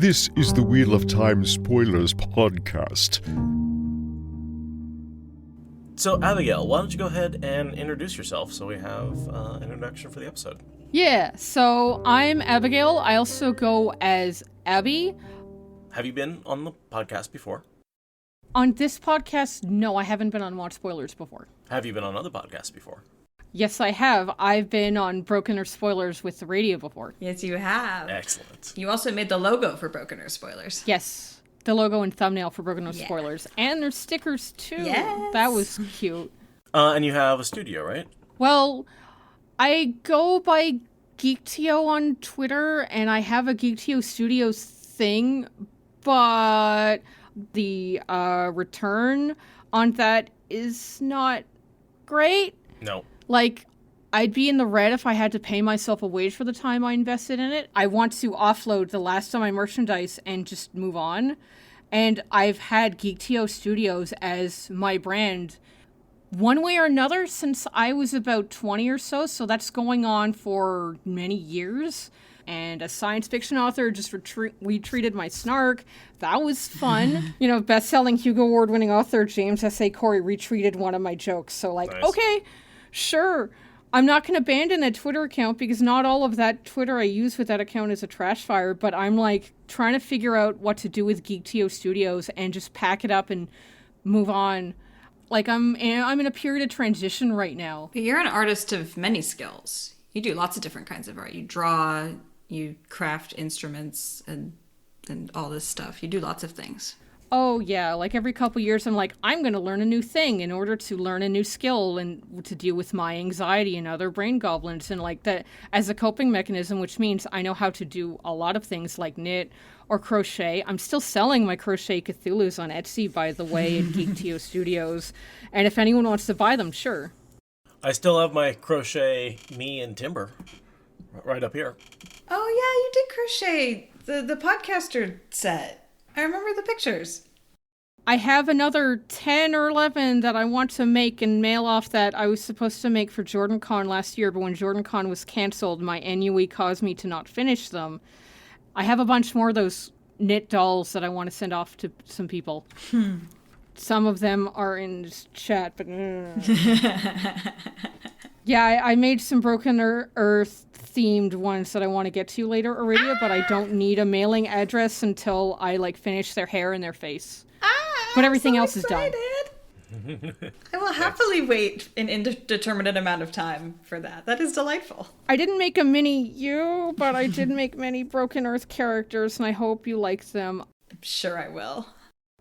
This is the Wheel of Time Spoilers podcast. So, Abigail, why don't you go ahead and introduce yourself so we have an introduction for the episode? Yeah, so I'm Abigail. I also go as Abby. Have you been on the podcast before? On this podcast, no, I haven't been on Watch Spoilers before. Have you been on other podcasts before? Yes, I have. I've been on Broken or Spoilers with the radio before. Yes, you have. Excellent. You also made the logo for Broken or Spoilers. Yes, the logo and thumbnail for Broken or Spoilers. And there's stickers, too. Yes. That was cute. And you have a studio, right? Well, I go by Geektio on Twitter, and I have a Geektio Studios thing, but the return on that is not great. No. Like, I'd be in the red if I had to pay myself a wage for the time I invested in it. I want to offload the last of my merchandise and just move on. And I've had Geektio Studios as my brand one way or another since I was about 20 or so. So that's going on for many years. And a science fiction author just retweeted my snark. That was fun. You know, best-selling Hugo Award-winning author James S.A. Corey retweeted one of my jokes. So, like, Nice. Okay, sure. I'm not going to abandon that Twitter account because not all of that Twitter I use with that account is a trash fire. But I'm, like, trying to figure out what to do with Geektio Studios and just pack it up and move on. Like, I'm in a period of transition right now. But you're an artist of many skills. You do lots of different kinds of art. You draw, you craft instruments, and all this stuff. You do lots of things. Oh, yeah. Like, every couple years, I'm like, I'm going to learn a new thing in order to learn a new skill and to deal with my anxiety and other brain goblins. And, like, that as a coping mechanism, which means I know how to do a lot of things like knit or crochet. I'm still selling my crochet Cthulhu's on Etsy, by the way, at Geektio Studios. And if anyone wants to buy them, sure. I still have my crochet me and timber right up here. Oh, yeah, you did crochet the podcaster set. I remember the pictures. I have another 10 or 11 that I want to make and mail off that I was supposed to make for JordanCon last year, but when JordanCon was canceled, my ennui caused me to not finish them. I have a bunch more of those knit dolls that I want to send off to some people. Some of them are in this chat, but... Yeah, I made some Broken Earth themed ones that I want to get to later, Iridia, but I don't need a mailing address until I, like, finish their hair and their face. But everything else is done. I will happily wait an indeterminate amount of time for that. That is delightful. I didn't make a mini you, but I did make many Broken Earth characters, and I hope you like them. I'm sure I will.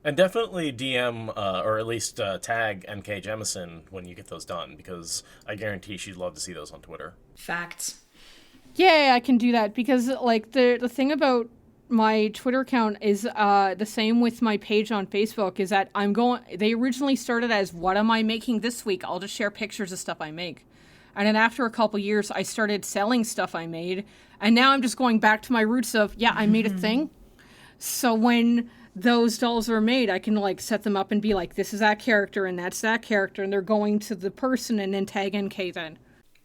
And definitely DM, or at least tag NK Jemison when you get those done, because I guarantee she'd love to see those on Twitter. Facts. Yeah, I can do that, because, like, the thing about my Twitter account is the same with my page on Facebook, is that they originally started as, what am I making this week? I'll just share pictures of stuff I make. And then after a couple years, I started selling stuff I made, and now I'm just going back to my roots of, yeah, I made a thing. So when those dolls are made, I can, like, set them up and be like, this is that character and that's that character, and they're going to the person and then tag NK then.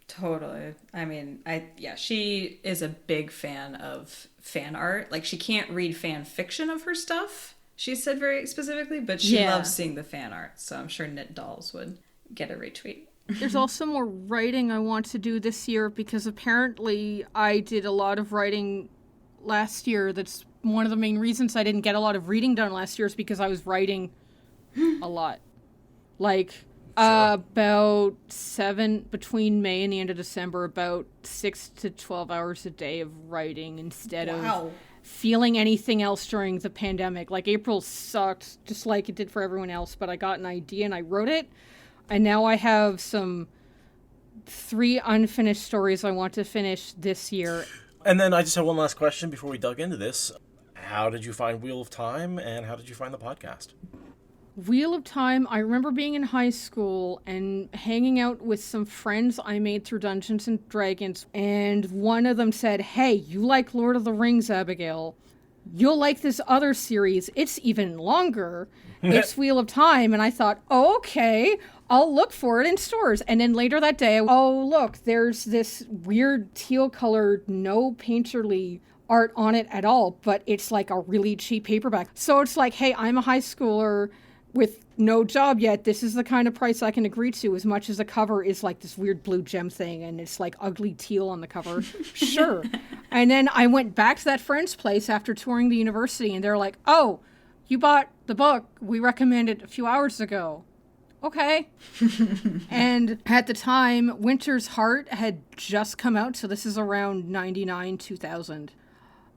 Totally. I mean, she is a big fan of fan art. Like, she can't read fan fiction of her stuff, she said very specifically, but she loves seeing the fan art, so I'm sure Knit Dolls would get a retweet. There's also more writing I want to do this year, because apparently I did a lot of writing last year. That's one of the main reasons I didn't get a lot of reading done last year, is because I was writing a lot. Like, about 7, between May and the end of December, about 6 to 12 hours a day of writing instead of feeling anything else during the pandemic. Like, April sucked, just like it did for everyone else, but I got an idea and I wrote it. And now I have 3 unfinished stories I want to finish this year. And then I just have one last question before we dug into this. How did you find Wheel of Time, and how did you find the podcast? Wheel of Time, I remember being in high school and hanging out with some friends I made through Dungeons and Dragons, and one of them said, hey, you like Lord of the Rings, Abigail. You'll like this other series. It's even longer. It's Wheel of Time. And I thought, oh, okay, I'll look for it in stores. And then later that day, oh, look, there's this weird teal-colored, no painterly art on it at all, but it's like a really cheap paperback. So it's like, hey, I'm a high schooler with no job yet. This is the kind of price I can agree to, as much as the cover is like this weird blue gem thing and it's like ugly teal on the cover. Sure. And then I went back to that friend's place after touring the university and they're like, oh, you bought the book we recommended a few hours ago. Okay. And at the time, Winter's Heart had just come out, so this is around 99, 2000.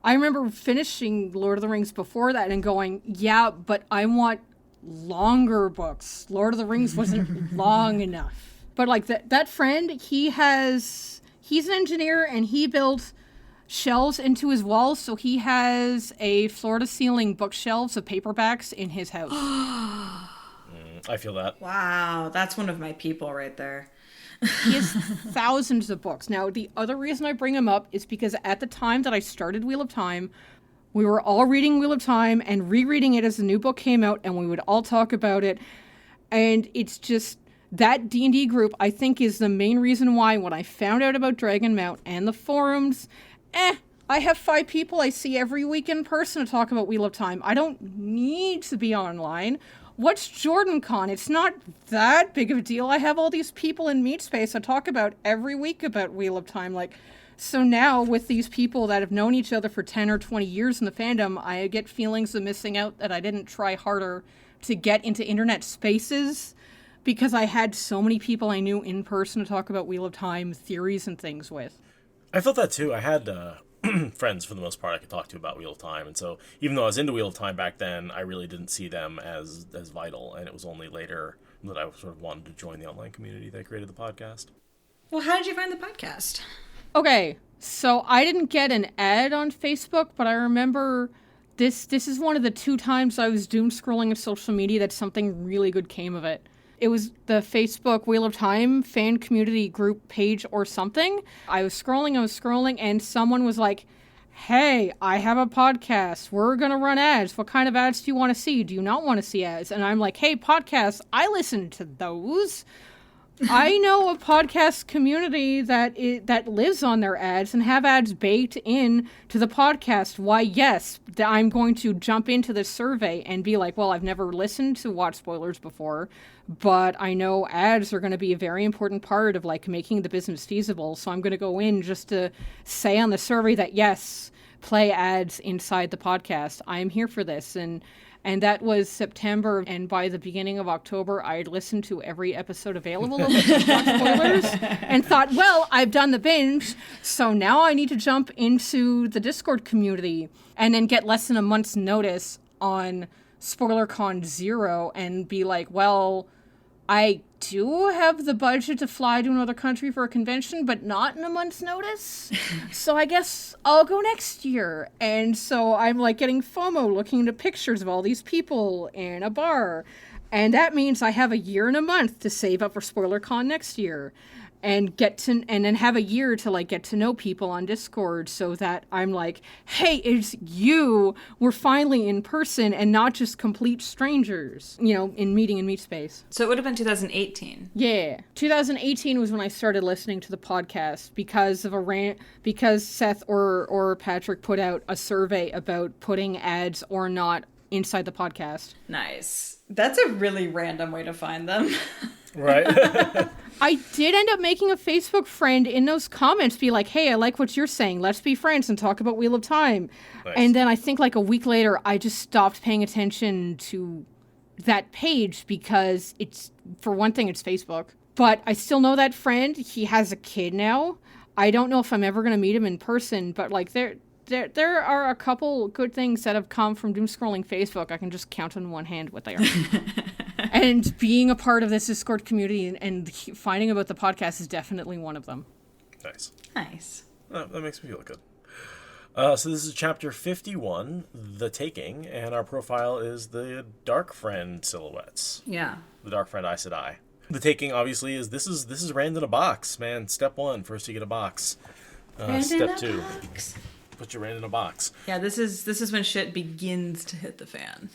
I remember finishing Lord of the Rings before that and going, yeah, but I want longer books. Lord of the Rings wasn't long enough. But like that friend, he's an engineer and he built shelves into his walls, so he has a floor-to-ceiling bookshelves of paperbacks in his house. I feel that. Wow, that's one of my people right there. He has thousands of books. Now, the other reason I bring him up is because at the time that I started Wheel of Time, we were all reading Wheel of Time and rereading it as the new book came out, and we would all talk about it. And it's just, that D&D group, I think, is the main reason why when I found out about Dragonmount and the forums, I have 5 people I see every week in person to talk about Wheel of Time. I don't need to be online. What's JordanCon? It's not that big of a deal. I have all these people in Meatspace I talk about every week about Wheel of Time. Like, so now with these people that have known each other for 10 or 20 years in the fandom, I get feelings of missing out that I didn't try harder to get into internet spaces because I had so many people I knew in person to talk about Wheel of Time theories and things with. I felt that too. I had friends for the most part I could talk to about Wheel of Time, and so even though I was into Wheel of Time back then, I really didn't see them as vital, and it was only later that I sort of wanted to join the online community that created the podcast. Well, how did you find the podcast? Okay, so I didn't get an ad on Facebook, but I remember this is one of the 2 times I was doom scrolling on social media that something really good came of it. It was the Facebook Wheel of Time fan community group page or something. I was scrolling, and someone was like, hey, I have a podcast. We're going to run ads. What kind of ads do you want to see? Do you not want to see ads? And I'm like, hey, podcasts, I listen to those. I know a podcast community that lives on their ads and have ads baked in to the podcast. Why, yes, I'm going to jump into this survey and be like, well, I've never listened to Watch Spoilers before, but I know ads are going to be a very important part of like making the business feasible. So I'm going to go in just to say on the survey that, yes, play ads inside the podcast. I'm here for this. And that was September, and by the beginning of October, I had listened to every episode available of Watch Spoilers and thought, well, I've done the binge, so now I need to jump into the Discord community and then get less than a month's notice on SpoilerCon 0 and be like, well, I do have the budget to fly to another country for a convention, but not in a month's notice. So I guess I'll go next year. And so I'm like getting FOMO looking into pictures of all these people in a bar. And that means I have a year and a month to save up for SpoilerCon next year. And then have a year to like get to know people on Discord so that I'm like, hey, it's you. We're finally in person and not just complete strangers, in meet space. So it would have been 2018. Yeah. 2018 was when I started listening to the podcast because Seth or Patrick put out a survey about putting ads or not inside the podcast. Nice. That's a really random way to find them. Right. I did end up making a Facebook friend in those comments be like, hey, I like what you're saying. Let's be friends and talk about Wheel of Time. Nice. And then I think like a week later, I just stopped paying attention to that page because for one thing, it's Facebook. But I still know that friend. He has a kid now. I don't know if I'm ever going to meet him in person, but like there are a couple good things that have come from doom scrolling Facebook. I can just count on one hand what they are. And being a part of this Discord community and finding about the podcast is definitely one of them. Nice. That makes me feel good. So this is chapter 51, The Taking, and our profile is the Dark Friend silhouettes. Yeah. The Dark Friend Aes Sedai. The Taking, obviously, is this is Rand in a box, man. Step 1, first you get a box. Step 2, put your Rand in a box. Yeah, this is when shit begins to hit the fan.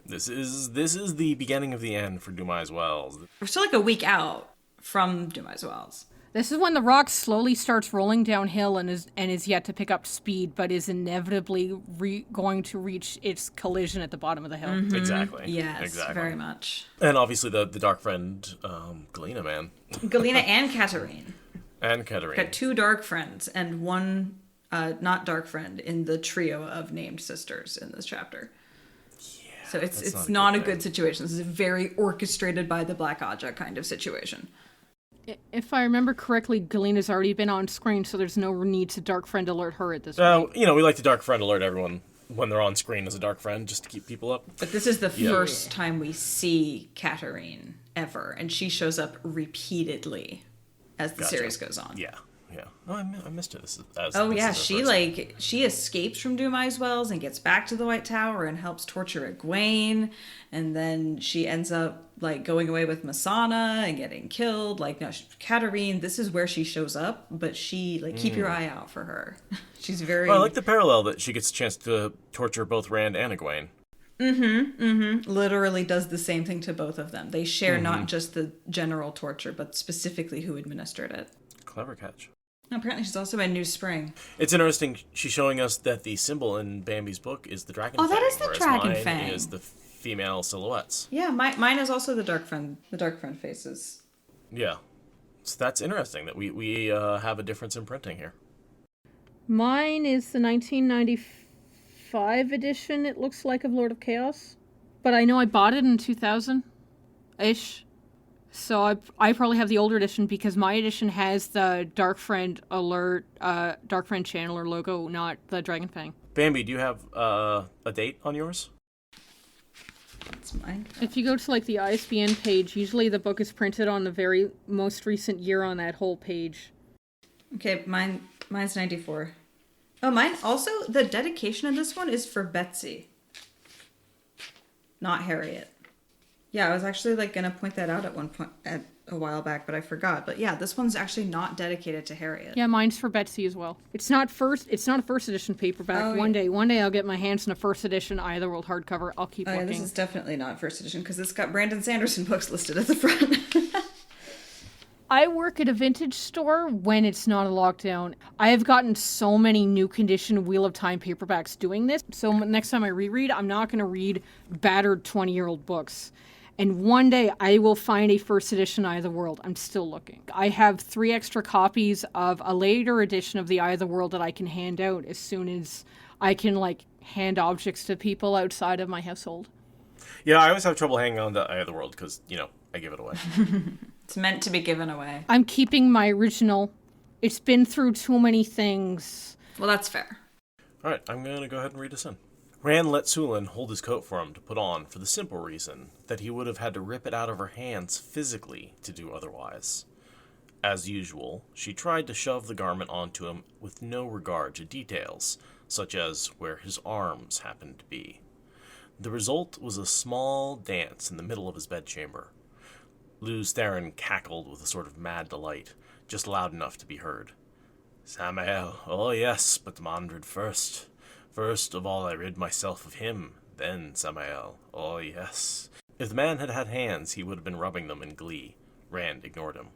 This is the beginning of the end for Dumais Wells. We're still like a week out from Dumais Wells. This is when the rock slowly starts rolling downhill and is yet to pick up speed, but is inevitably going to reach its collision at the bottom of the hill. Mm-hmm. Exactly. Yes, exactly. very much. And obviously the dark friend, Galena, man. Galena and Katarine. And Katarine. Got 2 dark friends and 1 not dark friend in the trio of named sisters in this chapter. Yeah, so it's not a good situation. This is a very orchestrated by the Black Aja kind of situation. If I remember correctly, Galena's already been on screen, so there's no need to Dark Friend alert her at this point. We like to Dark Friend alert everyone when they're on screen as a Dark Friend, just to keep people up. But this is the first time we see Katarine ever, and she shows up repeatedly as the series goes on. Yeah. Oh, I missed it. She escapes from Dumai's Wells and gets back to the White Tower and helps torture Egwene, and then she ends up going away with Masana and getting killed. Katarine, this is where she shows up, but she keep your eye out for her. She's very. Well, I like the parallel that she gets a chance to torture both Rand and Egwene. Literally does the same thing to both of them. They share not just the general torture, but specifically who administered it. Clever catch. Apparently she's also in New Spring. It's interesting. She's showing us that the symbol in Bambi's book is the dragon fang. Oh, that is the dragon mine fang. Is the female silhouettes. Yeah, mine is also the dark friend faces. Yeah. So that's interesting that we have a difference in printing here. Mine is the 1995 edition, it looks like, of Lord of Chaos. But I know I bought it in 2000-ish. So I probably have the older edition because my edition has the Dark Friend alert, Dark Friend Channeler logo, not the Dragon Fang. Bambi, do you have a date on yours? That's mine. If you go to the ISBN page, usually the book is printed on the very most recent year on that whole page. Okay, mine's 94. Oh, mine also, the dedication of this one is for Betsy, not Harriet. Yeah, I was actually going to point that out at one point a while back, but I forgot. But yeah, this one's actually not dedicated to Harriet. Yeah, mine's for Betsy as well. It's not a first edition paperback. Oh, one day I'll get my hands on a first edition Eye World hardcover. I'll keep looking. Yeah, this is definitely not first edition because it's got Brandon Sanderson books listed at the front. I work at a vintage store when it's not a lockdown. I have gotten so many new condition Wheel of Time paperbacks doing this. So next time I reread, I'm not going to read battered 20-year-old books. And one day I will find a first edition Eye of the World. I'm still looking. I have 3 extra copies of a later edition of the Eye of the World that I can hand out as soon as I can hand objects to people outside of my household. Yeah, I always have trouble hanging on to Eye of the World because, I give it away. It's meant to be given away. I'm keeping my original. It's been through too many things. Well, that's fair. All right, I'm going to go ahead and read us in. Rand let Sulein hold his coat for him to put on for the simple reason that he would have had to rip it out of her hands physically to do otherwise. As usual, she tried to shove the garment onto him with no regard to details, such as where his arms happened to be. The result was a small dance in the middle of his bedchamber. Luz Theron cackled with a sort of mad delight, just loud enough to be heard. Samael, oh yes, but Demandred first. First of all I rid myself of him, then Samael, oh yes. If the man had had hands, he would have been rubbing them in glee. Rand ignored him.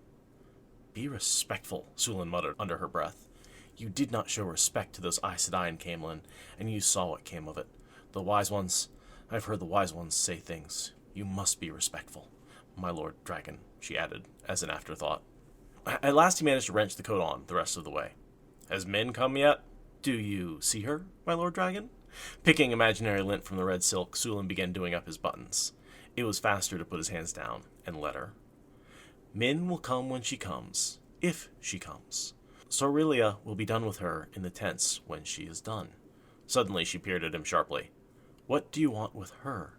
Be respectful, Sulein muttered under her breath. You did not show respect to those Aes Sedai in Camelin, and you saw what came of it. The wise ones, I've heard the wise ones say things. You must be respectful. My lord dragon, she added, as an afterthought. At last he managed to wrench the coat on the rest of the way. Has Min come yet? Do you see her, my lord dragon? Picking imaginary lint from the red silk, Sulein began doing up his buttons. It was faster to put his hands down and let her. Min will come when she comes, if she comes. Sorelia will be done with her in the tents when she is done. Suddenly she peered at him sharply. What do you want with her?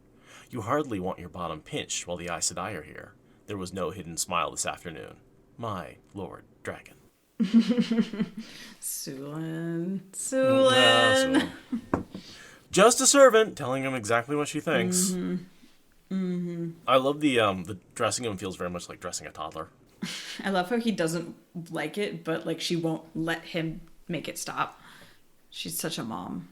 You hardly want your bottom pinched while the Aes Sedai are here. There was no hidden smile this afternoon. My lord dragon. Sulein. Just a servant telling him exactly what she thinks. I love the dressing him feels very much like dressing a toddler. I love how he doesn't like it, but she won't let him make it stop. She's such a mom.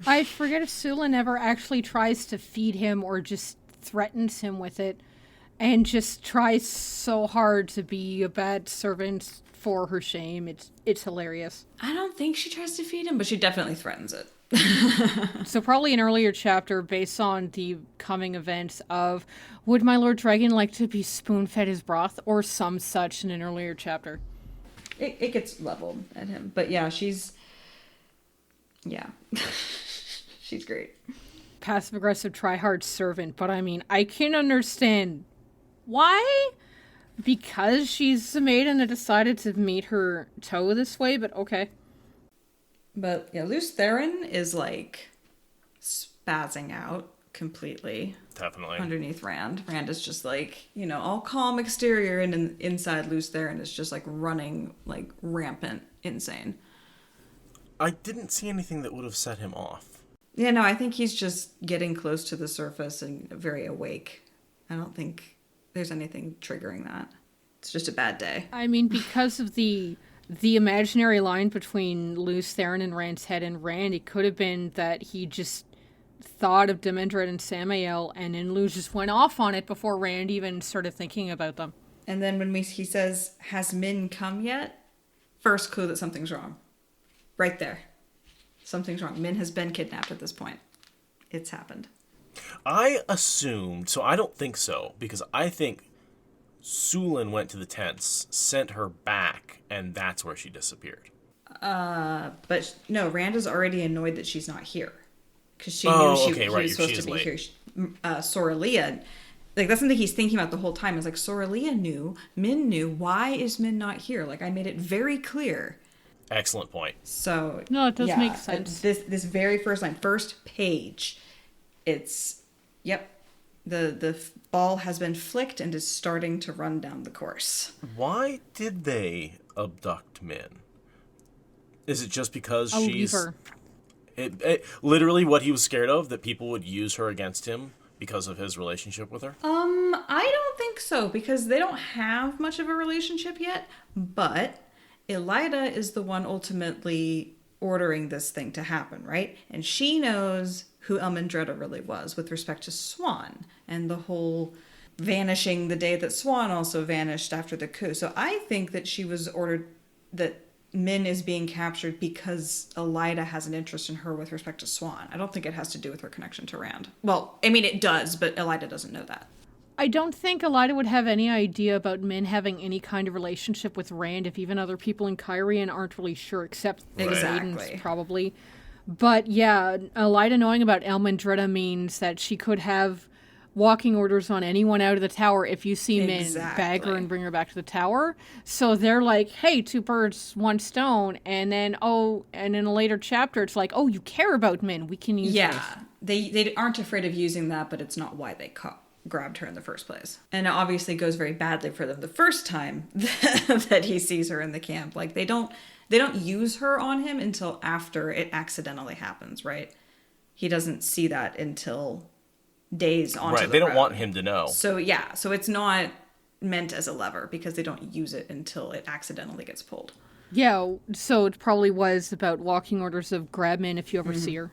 I forget if Sulein ever actually tries to feed him or just threatens him with it. And just tries so hard to be a bad servant for her shame. It's hilarious. I don't think she tries to feed him, but she definitely threatens it. So probably an earlier chapter based on the coming events of would my Lord Dragon like to be spoon-fed his broth or some such in an earlier chapter. It gets leveled at him. But yeah, she's great. Passive-aggressive, try-hard servant. But I mean, I can understand why. Because she's a maiden and decided to meet her toe this way, but okay. But yeah, Luce Theron is like spazzing out completely. Definitely. Underneath Rand. Rand is just like, all calm exterior, and inside Luce Theron is just like running like rampant insane. I didn't see anything that would have set him off. Yeah, no, I think he's just getting close to the surface and very awake. I don't think there's anything triggering that. It's just a bad day. I mean, because of the imaginary line between Luce Theron and Rand's head and Rand, it could have been that he just thought of Demandred and Samael, and then Luce just went off on it before Rand even started thinking about them. And then when he says, "Has Min come yet?" First clue that something's wrong. Right there. Something's wrong. Min has been kidnapped at this point. It's happened. I assumed, so I don't think so, because I think Sulein went to the tents, sent her back, and that's where she disappeared. But no, Rand is already annoyed that she's not here. Because she Oh, knew she okay, he right, was supposed she's to be late. here. Sorelea, like, that's something he's thinking about the whole time. Is like, Sorelea knew, Min knew, why is Min not here? Like, I made it very clear. Excellent point. So No, it does make sense. This very first line, first page, it's, yep, the ball has been flicked and is starting to run down the course. Why did they abduct Min? Is it just because A she's... lever. Literally what he was scared of, that people would use her against him because of his relationship with her? I don't think so, because they don't have much of a relationship yet, but Elida is the one ultimately ordering this thing to happen, right? And she knows who Elmandretta really was with respect to Swan and the whole vanishing the day that Swan also vanished after the coup. So I think that she was ordered, that Min is being captured because Elida has an interest in her with respect to Swan. I don't think it has to do with her connection to Rand. Well, I mean, it does, but Elida doesn't know that. I don't think Elida would have any idea about Min having any kind of relationship with Rand if even other people in Kyrian aren't really sure, except the maidens, probably. But yeah, Elida knowing about Elmandretta means that she could have walking orders on anyone out of the tower if you see Min, bag her and bring her back to the tower. So they're like, hey, two birds, one stone. And then, and in a later chapter, it's like, oh, you care about Min. We can use this. They aren't afraid of using that, but it's not why they grabbed her in the first place. And it obviously goes very badly for them the first time that he sees her in the camp. Like, they don't use her on him until after it accidentally happens, right? He doesn't see that until days onto the road. Right, they don't want him to know. So yeah, so it's not meant as a lever because they don't use it until it accidentally gets pulled. Yeah, so it probably was about walking orders of grab Min if you ever see her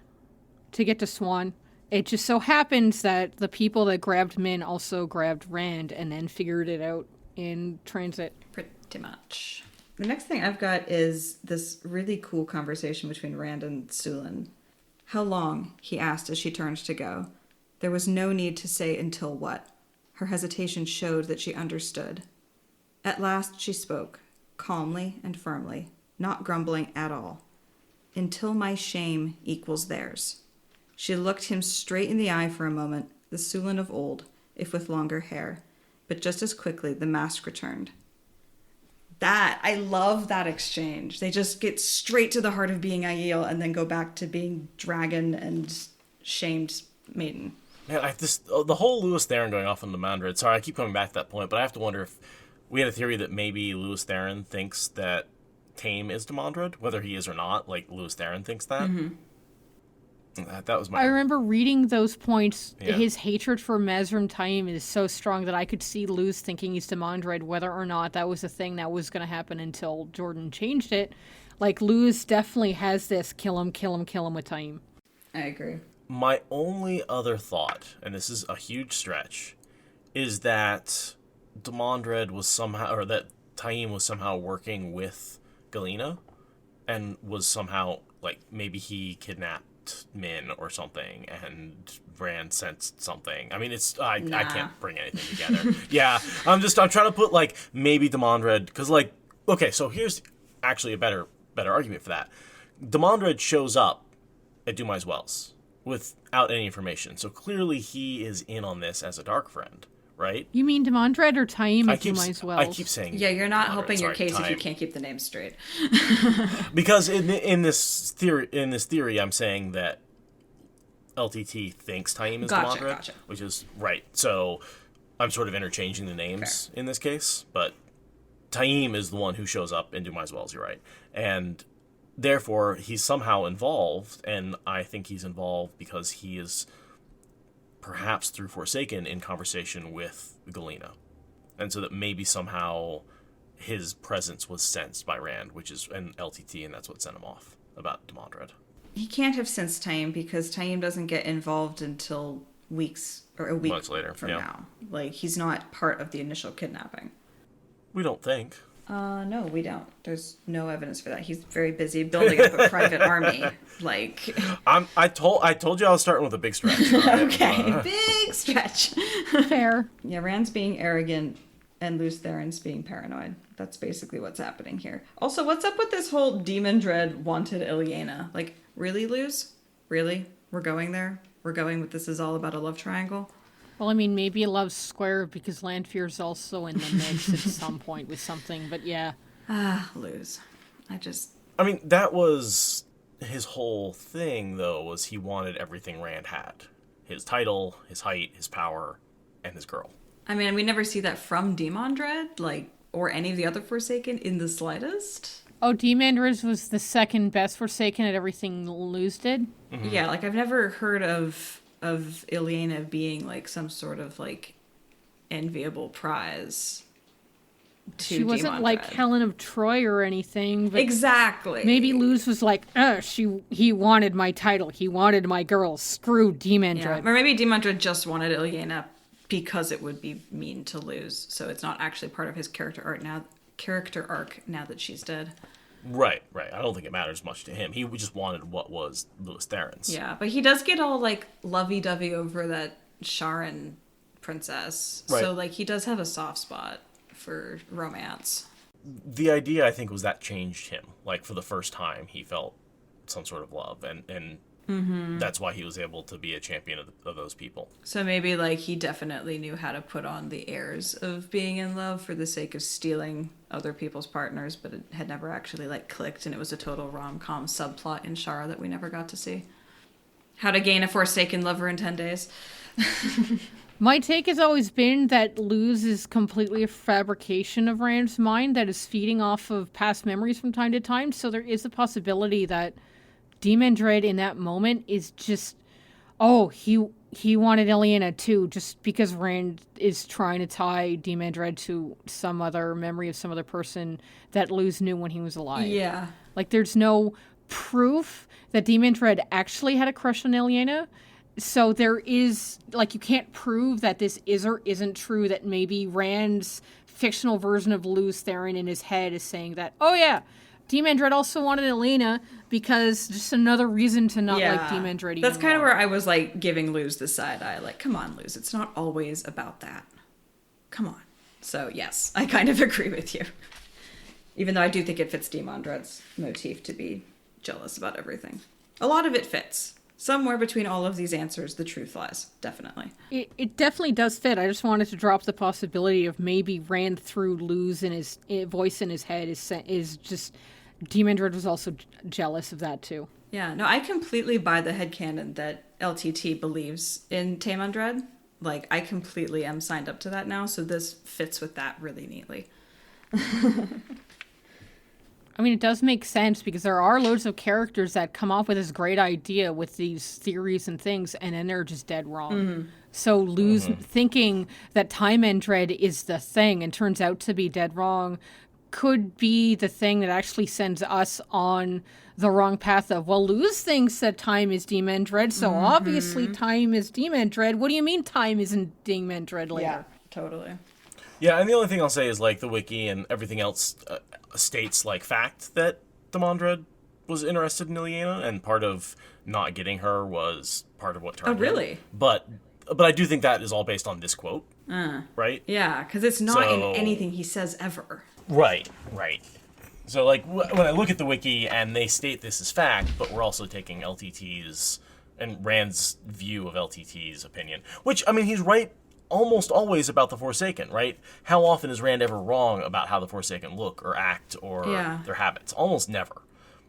to get to Swan. It just so happens that the people that grabbed Min also grabbed Rand and then figured it out in transit. Pretty much. The next thing I've got is this really cool conversation between Rand and Sulein. How long? He asked as she turned to go. There was no need to say until what. Her hesitation showed that she understood. At last she spoke, calmly and firmly, not grumbling at all. Until my shame equals theirs. She looked him straight in the eye for a moment, the Sulein of old, if with longer hair. But just as quickly the mask returned. I love that exchange. They just get straight to the heart of being Aiel and then go back to being dragon and shamed maiden. Man, the whole Luce Theron going off on Demandred. Sorry, I keep coming back to that point, but I have to wonder if we had a theory that maybe Luce Theron thinks that Tame is Demandred, whether he is or not. Like, Luce Theron thinks that. Mm-hmm. That was my... I remember reading those points. Yeah. His hatred for Mesrim Taim is so strong that I could see Luce thinking he's Demandred, whether or not that was a thing that was going to happen until Jordan changed it. Like, Luce definitely has this kill him with Taim. I agree. My only other thought, and this is a huge stretch, is that Demandred was somehow, or that Taim was somehow working with Galena, and was somehow, like, maybe he kidnapped Min or something, and Rand sensed something. I mean, I can't bring anything together. Yeah, I'm trying to put, like, maybe Demandred, because, like, okay, so here's actually a better argument for that. Demandred shows up at Dumai's Wells without any information, so clearly he is in on this as a dark friend, right? You mean Demandred or Taim at Dumai's Wells? I keep saying... Yeah, you're not Demandred, helping your case Taim. if you can't keep the names straight. Because in this theory, I'm saying that LTT thinks Taim is Demandred, Gotcha. which is right. So I'm sort of interchanging the names in this case, but Taim is the one who shows up in Dumai's Wells, you're right. And therefore, he's somehow involved, and I think he's involved because he is, perhaps through Forsaken, in conversation with Galena. And so that maybe somehow his presence was sensed by Rand, and LTT, and that's what sent him off about Demandred. He can't have sensed Taim because Taim doesn't get involved until weeks or a week Months later, from now. Like, he's not part of the initial kidnapping. We don't think. No, we don't. There's no evidence for that. He's very busy building up a private army. Like, I told you I was starting with a big stretch. okay, big stretch. Fair. Yeah, Rand's being arrogant and Luce Theron's being paranoid. That's basically what's happening here. Also, what's up with this whole Demandred wanted Illenya? Like, really, Luce? Really? We're going there? We're going with this is all about a love triangle? Well, I mean, maybe a love square because Lanfear's also in the mix at some point with something, but yeah. Lose. I mean, that was his whole thing, though, was he wanted everything Rand had. His title, his height, his power, and his girl. I mean, we never see that from Demandred, like, or any of the other Forsaken in the slightest. Oh, Demandred was the second best Forsaken at everything Luz did? Mm-hmm. Yeah, like, I've never heard of Illenya being, like, some sort of, like, enviable prize to She wasn't Demandred. like Helen of Troy or anything. But exactly. maybe Luz was like, he wanted my title. He wanted my girl. Screw Demandred. Yeah. Or maybe Demandred just wanted Illenya because it would be mean to lose. So it's not actually part of his character arc now that she's dead. Right. I don't think it matters much to him. He just wanted what was Luce Theron's. Yeah, but he does get all, like, lovey-dovey over that Sharon princess. Right. So, like, he does have a soft spot for romance. The idea, I think, was that changed him. Like, for the first time, he felt some sort of love, and that's why he was able to be a champion of those people. So maybe, like, he definitely knew how to put on the airs of being in love for the sake of stealing other people's partners, but it had never actually, like, clicked, and it was a total rom-com subplot in Shara that we never got to see. How to gain a Forsaken lover in 10 days. My take has always been that Luz is completely a fabrication of Rand's mind that is feeding off of past memories from time to time, so there is a possibility that Demandred in that moment is just, he wanted Illenya too, just because Rand is trying to tie Demandred to some other memory of some other person that Luz knew when he was alive. Yeah. Like, there's no proof that Demandred actually had a crush on Illenya. So there is, like, you can't prove that this is or isn't true, that maybe Rand's fictional version of Luce Theron in his head is saying that, Demandred also wanted Illenya because just another reason to not like Demandred. That's kind of where I was, like, giving Luz the side eye. Like, come on, Luz, it's not always about that. Come on. So, yes, I kind of agree with you. Even though I do think it fits Demandred's motif to be jealous about everything. A lot of it fits. Somewhere between all of these answers, the truth lies. Definitely. It definitely does fit. I just wanted to drop the possibility of maybe Rand through Luz in his voice in his head is just... Demandred was also jealous of that too. Yeah, no, I completely buy the headcanon that LTT believes in Demandred. Like, I completely am signed up to that now, so this fits with that really neatly. I mean, it does make sense because there are loads of characters that come up with this great idea with these theories and things, and then they're just dead wrong. Mm-hmm. So Luz thinking that Demandred is the thing and turns out to be dead wrong could be the thing that actually sends us on the wrong path of, well, Luz thinks that time is Demandred, so obviously time is Demandred. What do you mean time isn't Demandred later? Yeah, Totally. Yeah, and the only thing I'll say is, like, the wiki and everything else states, like, fact that Demandred was interested in Illenya, and part of not getting her was part of what turned Oh, really? him. But I do think that is all based on this quote, right? Yeah, because it's not in anything he says ever. Right. So, like, when I look at the wiki and they state this as fact, but we're also taking LTT's and Rand's view of LTT's opinion, which, I mean, he's right almost always about the Forsaken, right? How often is Rand ever wrong about how the Forsaken look or act or their habits? Almost never.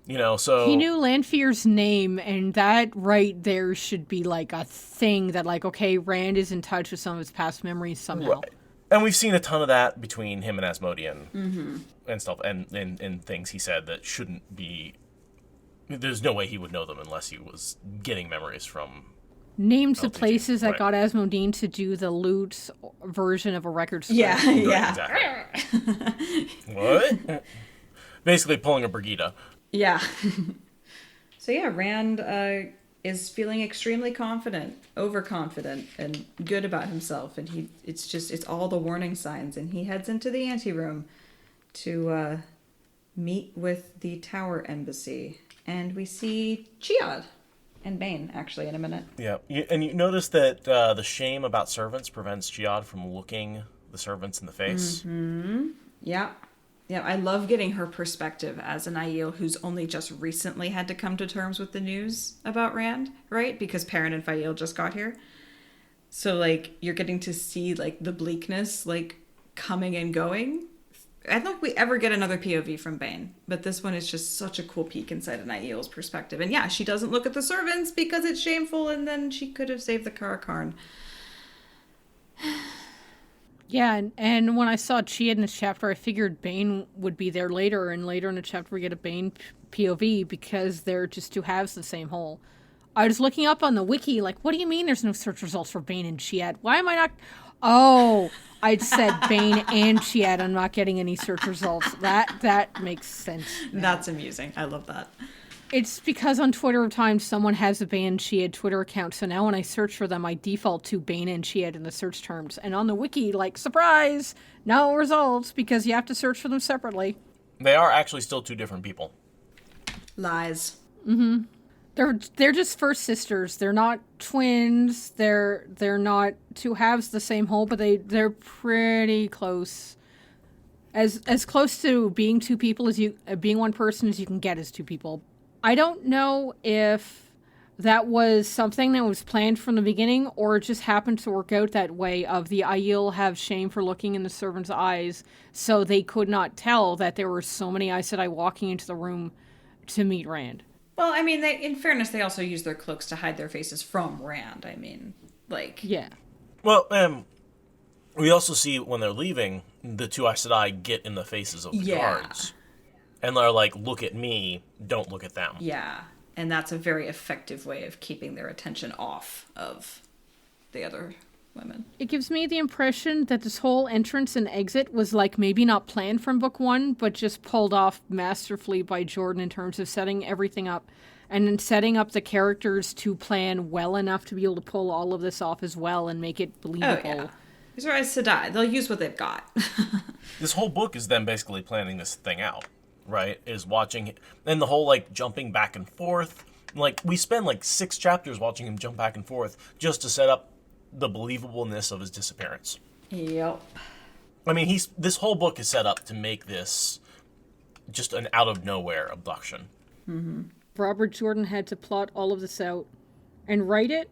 You know, so... He knew Lanfear's name, and that right there should be, like, a thing that, like, okay, Rand is in touch with some of his past memories somehow. Right. And we've seen a ton of that between him and Asmodean and stuff, and things he said that shouldn't be... There's no way he would know them unless he was getting memories from... Names LTT. the places that Right. got Asmodean to do the loot version of a record store. Yeah, yeah. Exactly. What? Basically pulling a Brigida. Yeah. So yeah, Rand is feeling extremely confident, overconfident, and good about himself, and it's all the warning signs, and he heads into the anteroom to meet with the Tower Embassy, and we see Chiad and Bain actually in a minute. Yeah, and you notice that the shame about servants prevents Chiad from looking the servants in the face. Yeah. Yeah, I love getting her perspective as an Aiel who's only just recently had to come to terms with the news about Rand, right? Because Perrin and Fael just got here. So, like, you're getting to see, like, the bleakness, like, coming and going. I don't think we ever get another POV from Bain, but this one is just such a cool peek inside an Aiel's perspective. And yeah, she doesn't look at the servants because it's shameful, and then she could have saved the Karakarn. Yeah, and when I saw Chiad in this chapter, I figured Bain would be there later, and later in the chapter we get a Bain POV because they're just two halves of the same whole. I was looking up on the wiki, like, what do you mean there's no search results for Bain and Chiad? Why am I not... Oh, I'd said Bain and Chiad, I'm not getting any search results. That makes sense. That's amusing. I love that. It's because on Twitter at times someone has a Bain and Chiad Twitter account, so now when I search for them, I default to Bain and Chiad in the search terms. And on the wiki, like, surprise, no results, because you have to search for them separately. They are actually still two different people. Lies. They're just first sisters. They're not twins. They're not two halves of the same whole, but they're pretty close. As close to being two people as you being one person as you can get as two people. I don't know if that was something that was planned from the beginning or it just happened to work out that way of the Aiel have shame for looking in the servant's eyes, so they could not tell that there were so many Aes Sedai walking into the room to meet Rand. Well, I mean, in fairness, they also use their cloaks to hide their faces from Rand. I mean, like... Yeah. Well, we also see when they're leaving, the two Aes Sedai get in the faces of the guards. And they're like, look at me, don't look at them. Yeah, and that's a very effective way of keeping their attention off of the other women. It gives me the impression that this whole entrance and exit was like maybe not planned from book one, but just pulled off masterfully by Jordan in terms of setting everything up and then setting up the characters to plan well enough to be able to pull all of this off as well and make it believable. Oh, yeah. These are Aes Sedai. They'll use what they've got. This whole book is them basically planning this thing out, right? Is watching, and the whole, like, jumping back and forth. Like, we spend, like, 6 chapters watching him jump back and forth just to set up the believableness of his disappearance. Yep. I mean, this whole book is set up to make this just an out-of-nowhere abduction. Mm-hmm. Robert Jordan had to plot all of this out and write it.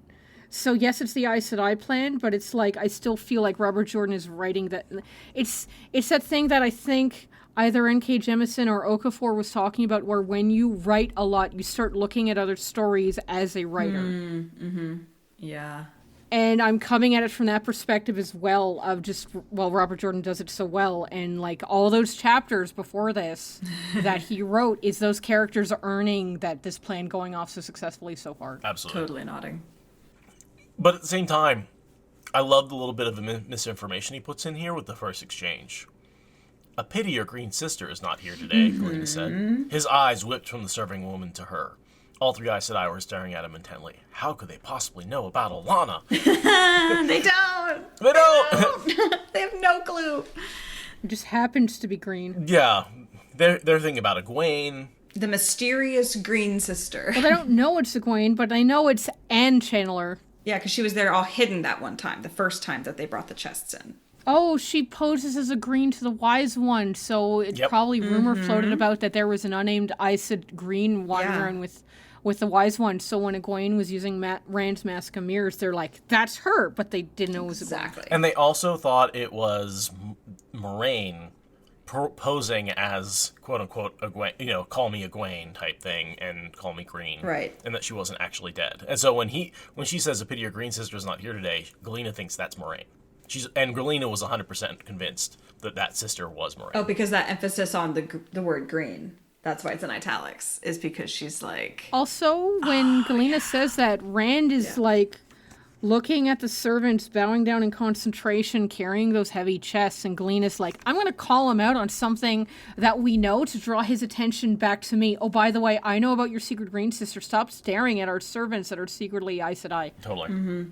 So yes, it's the Aes Sedai plan, but it's like I still feel like Robert Jordan is writing that. It's that thing that I think either N.K. Jemisin or Okafor was talking about, where when you write a lot, you start looking at other stories as a writer. Mm-hmm. Yeah. And I'm coming at it from that perspective as well, of just, well, Robert Jordan does it so well. And, like, all those chapters before this that he wrote is those characters earning that this plan going off so successfully so far. Absolutely. Totally nodding. But at the same time, I love the little bit of misinformation he puts in here with the first exchange. A pity your green sister is not here today, Galena said. His eyes whipped from the serving woman to her. All three Aes Sedai were staring at him intently. How could they possibly know about Alana? They don't. They don't. They have no clue. It just happens to be green. Yeah, they're thinking about Egwene. The mysterious green sister. Well, they don't know it's Egwene, but I know it's Anne Channeler. Yeah, because she was there all hidden that one time, the first time that they brought the chests in. Oh, she poses as a green to the wise one, so it's probably rumor floated about that there was an unnamed Aes Green wandering with the wise one. So when Egwene was using Rand's Mask of Mirrors, they're like, that's her, but they didn't know it was Egwene. And they also thought it was Moraine posing as quote-unquote Egwene, call me Egwene type thing and call me green. Right. And that she wasn't actually dead. And so when she says a pity your green sister's not here today, Galena thinks that's Moraine. And Galena was 100% convinced that sister was Moraine. Oh, because that emphasis on the word green. That's why it's in italics, is because she's like... Also, when Galena says that, Rand is like looking at the servants bowing down in concentration, carrying those heavy chests, and Galena's like, I'm going to call him out on something that we know to draw his attention back to me. Oh, by the way, I know about your secret green sister. Stop staring at our servants that are secretly Aes Sedai. Totally. Mm-hmm.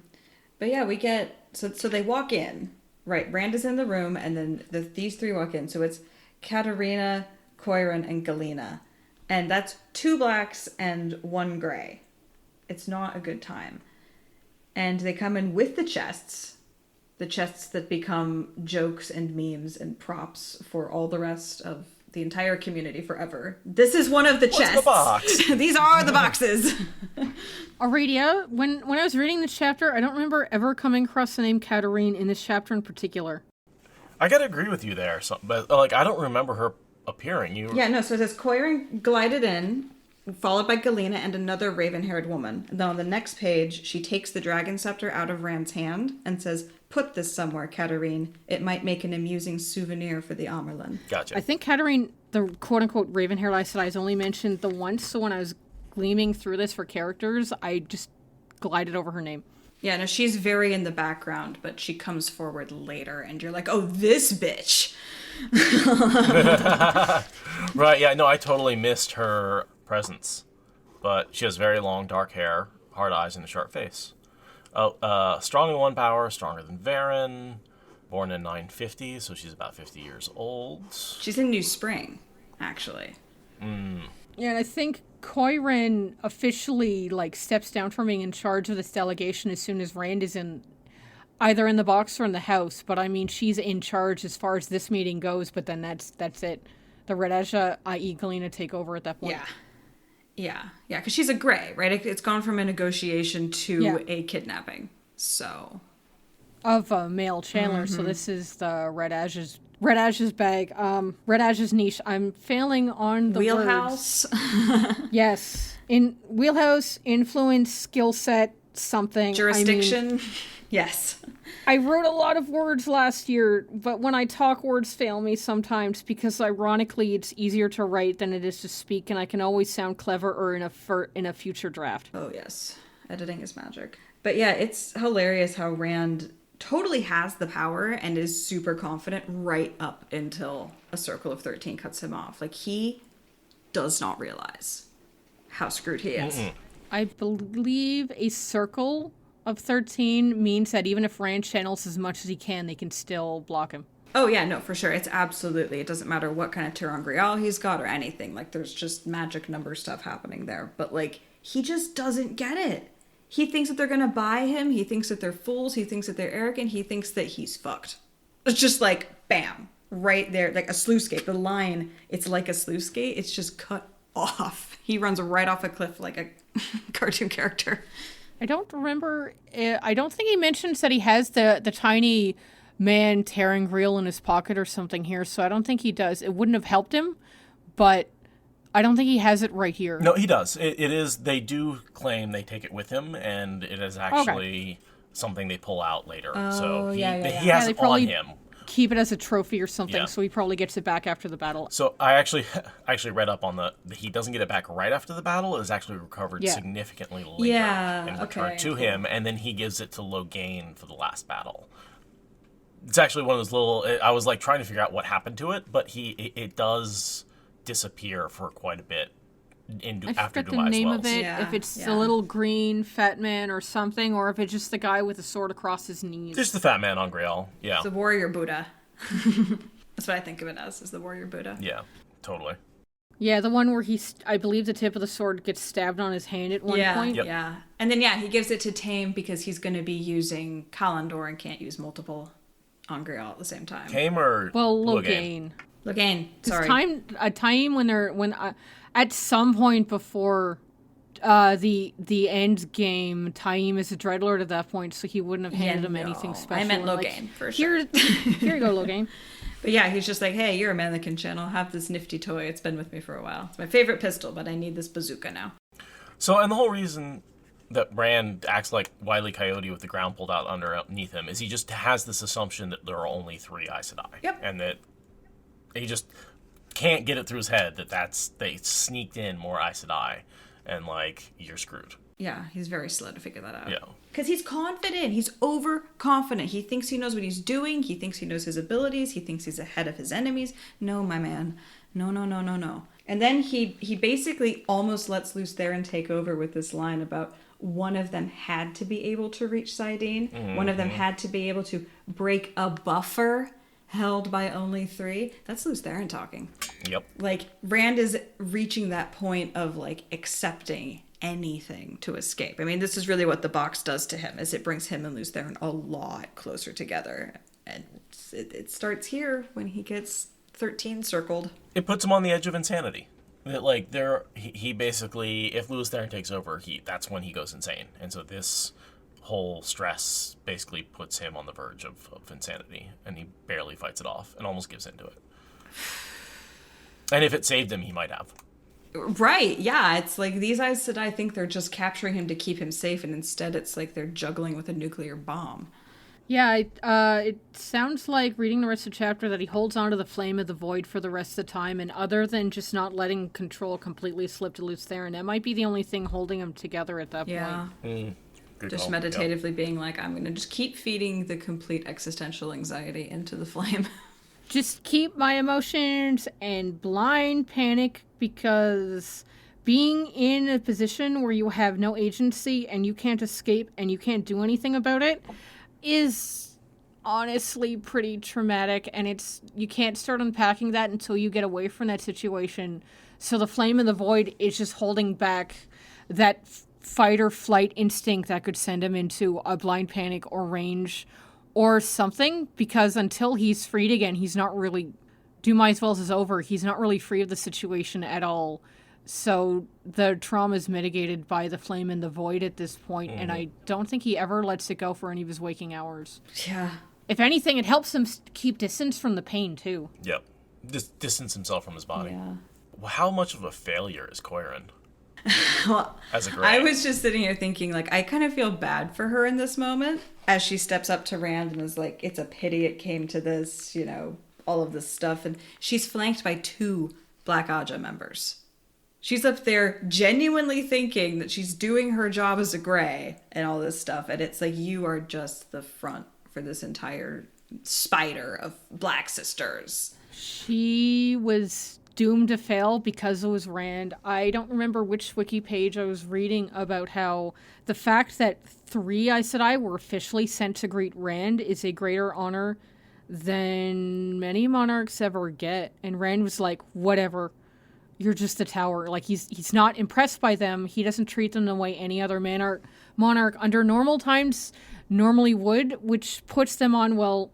But yeah, we get... So they walk in. Right, Rand is in the room, and then these three walk in. So it's Katarina, Coiron, and Galena. And that's 2 blacks and 1 gray. It's not a good time. And they come in with the chests that become jokes and memes and props for all the rest of the entire community forever. This is one of the chests. The box? These are the boxes. Aurelia, when I was reading this chapter, I don't remember ever coming across the name Katarine in this chapter in particular. I gotta agree with you there, but I don't remember her appearing. Yeah, no, so it says Coiron glided in, followed by Galena and another raven-haired woman. And then on the next page, she takes the dragon scepter out of Rand's hand and says, put this somewhere, Katarine. It might make an amusing souvenir for the Amerlin. Gotcha. I think Katarine, the quote-unquote raven-haired Aes Sedai, is only mentioned the once, so when I was gleaming through this for characters, I just glided over her name. Yeah, no, she's very in the background, but she comes forward later, and you're like, oh, this bitch! Right, yeah, no, I totally missed her presence. But she has very long, dark hair, hard eyes, and a sharp face. Strong in 1 power, stronger than Varen. Born in 950, so she's about 50 years old. She's in New Spring, actually. Yeah, and I think Coiron officially steps down from being in charge of this delegation as soon as Rand is either in the box or in the house. But I mean, she's in charge as far as this meeting goes. But then that's it. The Red Aja, i.e., Galena, take over at that point. Yeah, because she's a gray, right? It's gone from a negotiation to a kidnapping. So of a male Chandler. So this is the Red Aja's bag. Red Aja's niche. I'm failing on the wheelhouse. Yes. In wheelhouse, influence, skill set, something. Jurisdiction. Yes. I wrote a lot of words last year, but when I talk, words fail me sometimes because, ironically, it's easier to write than it is to speak, and I can always sound clever or in a future draft. Oh, yes. Editing is magic. But yeah, it's hilarious how Rand totally has the power and is super confident right up until a Circle of 13 cuts him off. He does not realize how screwed he is. I believe a Circle of 13 means that even if Rand channels as much as he can, they can still block him. Oh yeah, no, for sure. It doesn't matter what kind of Terangrial he's got or anything. There's just magic number stuff happening there. But he just doesn't get it. He thinks that they're gonna buy him. He thinks that they're fools. He thinks that they're arrogant. He thinks that he's fucked. It's just bam, right there, like a sluice gate. The line, it's like a sluice gate. It's just cut off. He runs right off a cliff like a cartoon character. I don't remember. I don't think he mentions that he has the tiny man Terangrial in his pocket or something here, so I don't think he does. It wouldn't have helped him, but I don't think he has it right here. No, he does. It is. They do claim they take it with him, and it is actually something they pull out later. Oh, so he yeah. has it on him. Keep it as a trophy or something, so he probably gets it back after the battle. So I actually read up on the he doesn't get it back right after the battle. It is actually recovered significantly later and returned to him, and then he gives it to Loghain for the last battle. It's actually one of those little. I was trying to figure out what happened to it, but it does disappear for quite a bit I forget the name of it. Yeah, if it's yeah. the little green fat man or something, or if it's just the guy with the sword across his knees. Just the fat man on Grail. Yeah. The warrior Buddha. That's what I think of it as, is the warrior Buddha. Yeah, totally. Yeah, the one where I believe the tip of the sword gets stabbed on his hand at one point. Yep. Yeah. And then, he gives it to Tame because he's going to be using Kalandor and can't use multiple on Grail at the same time. Tame or Logain. Logain, sorry. A time when at some point before the end game, Taim is a Dreadlord at that point, so he wouldn't have handed him anything special. I meant Logain, for sure. Here you go, Logain. But yeah, he's just like, hey, you're a mannequin channel. Have this nifty toy. It's been with me for a while. It's my favorite pistol, but I need this bazooka now. So, and the whole reason that Rand acts like Wile E. Coyote with the ground pulled out underneath him is he just has this assumption that there are only 3 Aes Sedai. Yep. And that he just can't get it through his head that they sneaked in more Aes Sedai, and like, you're screwed. Yeah, he's very slow to figure that out. Yeah. Because he's confident. He's overconfident. He thinks he knows what he's doing. He thinks he knows his abilities. He thinks he's ahead of his enemies. No, my man. No. And then he basically almost lets loose there and take over with this line about one of them had to be able to reach Saidin. Mm-hmm. One of them had to be able to break a buffer held by only 3. That's Lews Therin talking. Yep. Like, Rand is reaching that point of, like, accepting anything to escape. I mean, this is really what the box does to him, is it brings him and Lews Therin a lot closer together. And it starts here when he gets 13 circled. It puts him on the edge of insanity. That, like, he basically, if Lews Therin takes over, that's when he goes insane. And so this whole stress basically puts him on the verge of insanity, and he barely fights it off and almost gives into it. And if it saved him, he might have. Right, yeah. It's like these Aes Sedai think they're just capturing him to keep him safe, and instead it's like they're juggling with a nuclear bomb. Yeah, it sounds like, reading the rest of the chapter, that he holds on to the flame of the void for the rest of the time, and other than just not letting control completely slip to Lews Therin, that might be the only thing holding him together at that point. Just meditatively being like, I'm going to just keep feeding the complete existential anxiety into the flame. Just keep my emotions and blind panic, because being in a position where you have no agency and you can't escape and you can't do anything about it is honestly pretty traumatic, and you can't start unpacking that until you get away from that situation. So the flame of the void is just holding back that fight or flight instinct that could send him into a blind panic or rage or something, because until he's freed again, he's not really, Do My As Well is over, he's not really free of the situation at all. So the trauma is mitigated by the flame in the void at this point, and I don't think he ever lets it go for any of his waking hours. Yeah. If anything, it helps him keep distance from the pain, too. Yep. Distance himself from his body. Yeah. Well, how much of a failure is Coirin? Well, As a Grey? I was just sitting here thinking, like, I kind of feel bad for her in this moment as she steps up to Rand and is like, it's a pity it came to this, you know, all of this stuff. And she's flanked by 2 Black Aja members. She's up there genuinely thinking that she's doing her job as a Grey and all this stuff. And it's like, you are just the front for this entire spider of Black sisters. She was doomed to fail because it was Rand. I don't remember which wiki page I was reading about how the fact that 3 Aes Sedai were officially sent to greet Rand is a greater honor than many monarchs ever get. And Rand was like, whatever, you're just a tower. Like, he's not impressed by them. He doesn't treat them the way any other monarch under normal times normally would, which puts them on, well,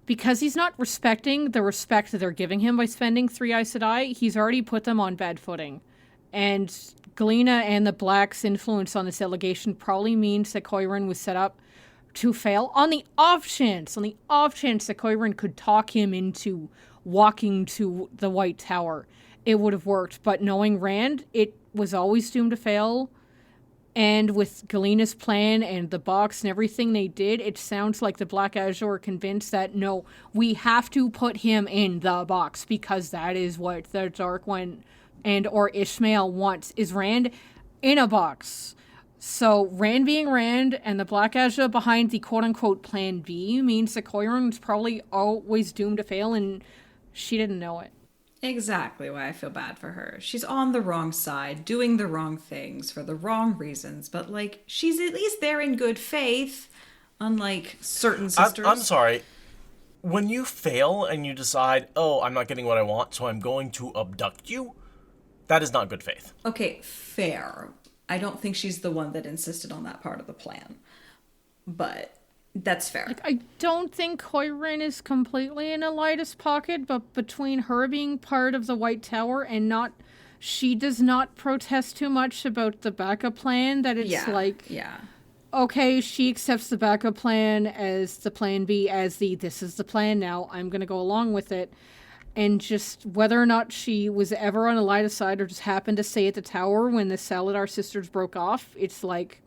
because he's not respecting the respect that they're giving him by spending 3 Aes Sedai, he's already put them on bad footing. And Galena and the Blacks' influence on this delegation probably means that Coirin was set up to fail on the off chance that Coirin could talk him into walking to the White Tower. It would have worked. But knowing Rand, it was always doomed to fail. And with Galena's plan and the box and everything they did, it sounds like the Black Azure are convinced that, no, we have to put him in the box because that is what the Dark One and or Ishmael wants, is Rand in a box. So Rand being Rand and the Black Azure behind the quote-unquote plan B means that Coirin was probably always doomed to fail, and she didn't know it. Exactly why I feel bad for her. She's on the wrong side, doing the wrong things for the wrong reasons, but, like, she's at least there in good faith, unlike certain sisters. I'm sorry. When you fail and you decide, oh, I'm not getting what I want, so I'm going to abduct you, that is not good faith. Okay, fair. I don't think she's the one that insisted on that part of the plan. But that's fair. Like, I don't think Koirin is completely in Elida's pocket, but between her being part of the White Tower and she does not protest too much about the backup plan, that it's Yeah. Okay, she accepts the backup plan as the plan B, as this is the plan now, I'm going to go along with it. And just whether or not she was ever on Elida's side or just happened to stay at the tower when the Saladar sisters broke off, it's like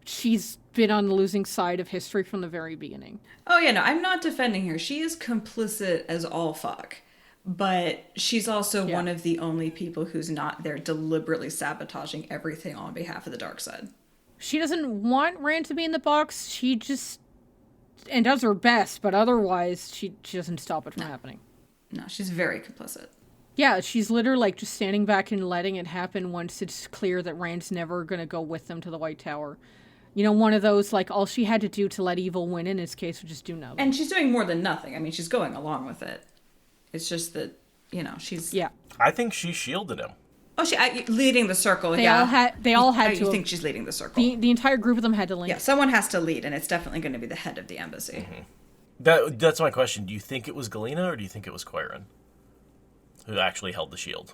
she's been on the losing side of history from the very beginning. Oh, yeah, no, I'm not defending her. She is complicit as all fuck. But she's also one of the only people who's not there deliberately sabotaging everything on behalf of the dark side. She doesn't want Rand to be in the box. She just and does her best, but otherwise she doesn't stop it from happening. No, she's very complicit. Yeah, she's literally like just standing back and letting it happen once it's clear that Rand's never going to go with them to the White Tower. You know, one of those, like, all she had to do to let evil win in his case was just do nothing. And she's doing more than nothing. I mean, she's going along with it. It's just that, you know, she's... Yeah. I think she shielded him. Oh, leading the circle, They all had to. You think she's leading the circle? The entire group of them had to link. Yeah, someone has to lead, and it's definitely going to be the head of the embassy. Mm-hmm. That's my question. Do you think it was Galena or do you think it was Koirin who actually held the shield?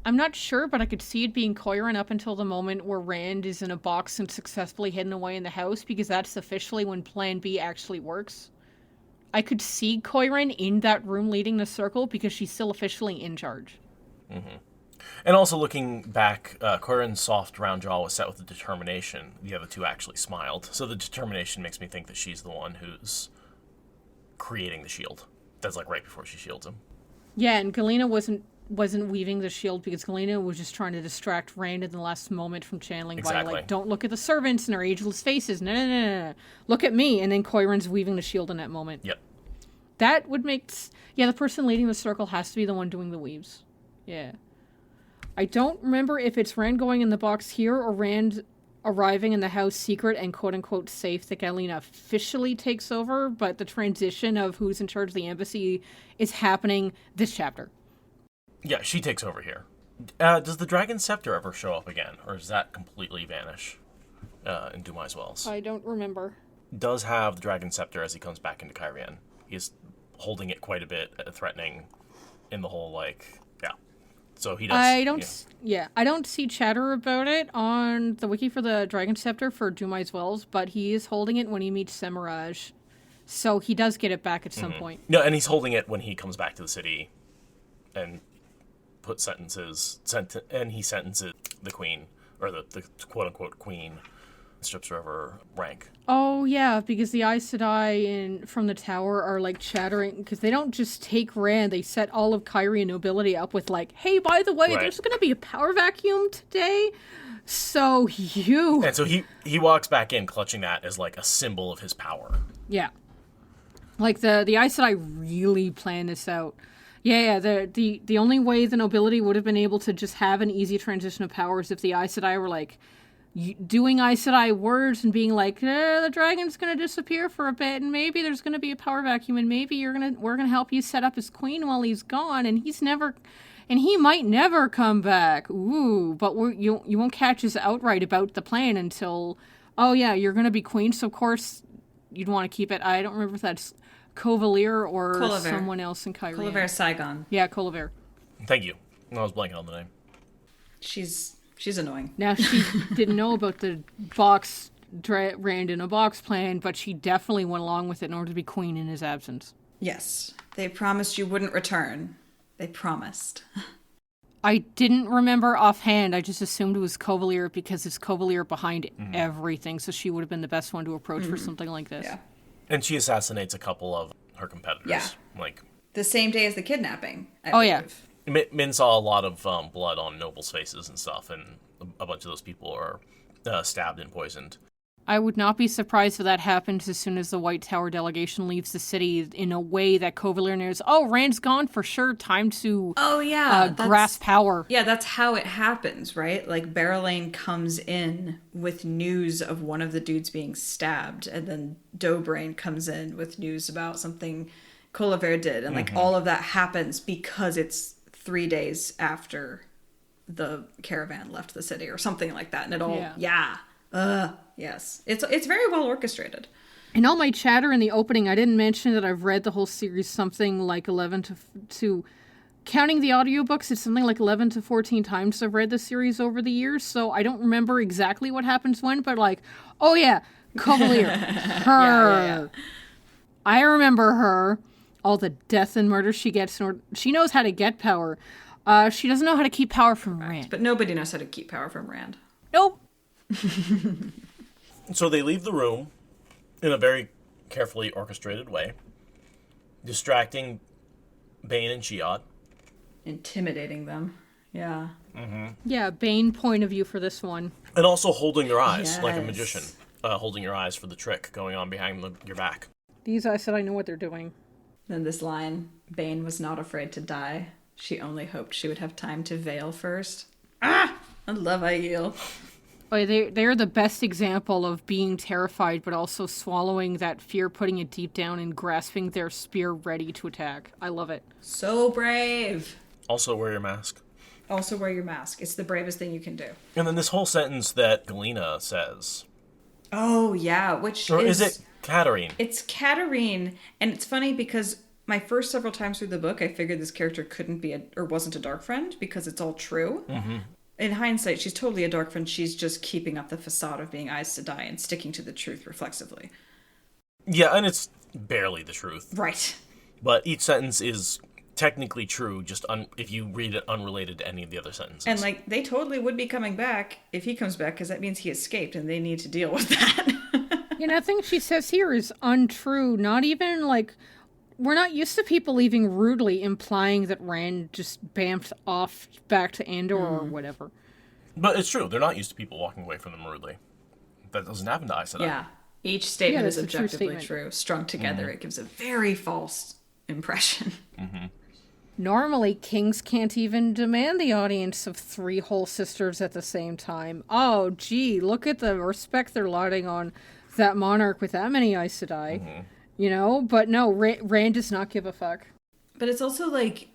I'm not sure, but I could see it being Koirin up until the moment where Rand is in a box and successfully hidden away in the house, because that's officially when Plan B actually works. I could see Koirin in that room leading the circle because she's still officially in charge. Mm-hmm. And also looking back, Koirin's soft round jaw was set with the determination. The other two actually smiled. So the determination makes me think that she's the one who's creating the shield. That's like right before she shields him. Yeah, and Galena wasn't weaving the shield because Galena was just trying to distract Rand in the last moment from channeling by, like, don't look at the servants and their ageless faces. No. Look at me. And then Koirin's weaving the shield in that moment. Yep. That would make... Yeah, the person leading the circle has to be the one doing the weaves. Yeah. I don't remember if it's Rand going in the box here or Rand arriving in the house secret and quote-unquote safe that Galena officially takes over, but the transition of who's in charge of the embassy is happening this chapter. Yeah, she takes over here. Does the Dragon Scepter ever show up again, or does that completely vanish in Dumai's Wells? I don't remember. Does have the Dragon Scepter as he comes back into Cairhien. He's holding it quite a bit, threatening in the whole, like, yeah. So he does. I don't see chatter about it on the wiki for the Dragon Scepter for Dumai's Wells, but he is holding it when he meets Semiraj. So he does get it back at some point. No, and he's holding it when he comes back to the city and he sentences the queen, or the quote-unquote queen, strips her of her rank. Oh, yeah, because the Aes Sedai from the tower are, like, chattering, because they don't just take Rand, they set all of Kyrian nobility up with, like, hey, by the way, there's going to be a power vacuum today, so you... And so he walks back in clutching that as, like, a symbol of his power. Yeah. Like, the Aes Sedai really planned this out. Yeah, the only way the nobility would have been able to just have an easy transition of power is if the Aes Sedai were, like, doing Aes Sedai words and being like, the dragon's gonna disappear for a bit, and maybe there's gonna be a power vacuum, and maybe we're gonna help you set up his queen while he's gone, and he might never come back. Ooh, but you won't catch us outright about the plan until, oh yeah, you're gonna be queen, so of course you'd want to keep it. I don't remember if that's Covalier or Colaver. Someone else in Cairhien. Colaver Saigon. Yeah, Colaver. Thank you. I was blanking on the name. She's annoying. Now, she didn't know about the box, Rand in a box plan, but she definitely went along with it in order to be queen in his absence. Yes. They promised you wouldn't return. They promised. I didn't remember offhand. I just assumed it was Covalier because it's Covalier behind everything, so she would have been the best one to approach for something like this. Yeah. And she assassinates a couple of her competitors. Yeah. Like, the same day as the kidnapping. I believe. Min saw a lot of blood on nobles' faces and stuff, and a bunch of those people are stabbed and poisoned. I would not be surprised if that happens as soon as the White Tower delegation leaves the city in a way that Kovalier knows, oh, Rand's gone for sure, time to grasp power. Yeah, that's how it happens, right? Like, Berylane comes in with news of one of the dudes being stabbed, and then Dobrain comes in with news about something Colliver did, and like all of that happens because it's 3 days after the caravan left the city or something like that, and it all yes, it's very well orchestrated. In all my chatter in the opening, I didn't mention that I've read the whole series something like 11 to counting the audiobooks, it's something like 11 to 14 times I've read the series over the years, so I don't remember exactly what happens when, but like, oh yeah, Kovalier, her. Yeah. I remember her, all the death and murder she gets. She knows how to get power. She doesn't know how to keep power from Rand. But nobody knows how to keep power from Rand. Nope. So they leave the room in a very carefully orchestrated way, distracting Bain and Chiad. Intimidating them. Yeah. Mm-hmm. Yeah, Bain point of view for this one. And also holding their eyes like a magician. Holding your eyes for the trick going on behind your back. These eyes said I know what they're doing. Then this line, Bain was not afraid to die. She only hoped she would have time to veil first. I love Aiel. Oh, they're the best example of being terrified, but also swallowing that fear, putting it deep down, and grasping their spear ready to attack. I love it. So brave. Also wear your mask. Also wear your mask. It's the bravest thing you can do. And then this whole sentence that Galena says. Oh, yeah, Or is it Katarine? It's Katarine, and it's funny because my first several times through the book, I figured this character couldn't be or wasn't a dark friend because it's all true. Mm-hmm. In hindsight, she's totally a dark friend. She's just keeping up the facade of being Eyes to Die and sticking to the truth reflexively. Yeah, and it's barely the truth. Right. But each sentence is technically true, just if you read it unrelated to any of the other sentences. And, like, they totally would be coming back if he comes back, because that means he escaped, and they need to deal with that. Nothing she says here is untrue. Not even, like... We're not used to people leaving rudely, implying that Rand just bamfed off back to Andor or whatever. But it's true. They're not used to people walking away from them rudely. That doesn't happen to Aes Sedai. Yeah. Each statement is objectively true. Strung together, it gives a very false impression. Mm-hmm. Normally, kings can't even demand the audience of 3 whole sisters at the same time. Oh, gee, look at the respect they're lauding on that monarch with that many Aes Sedai. Mm-hmm. You know, but no, Rand does not give a fuck. But it's also like,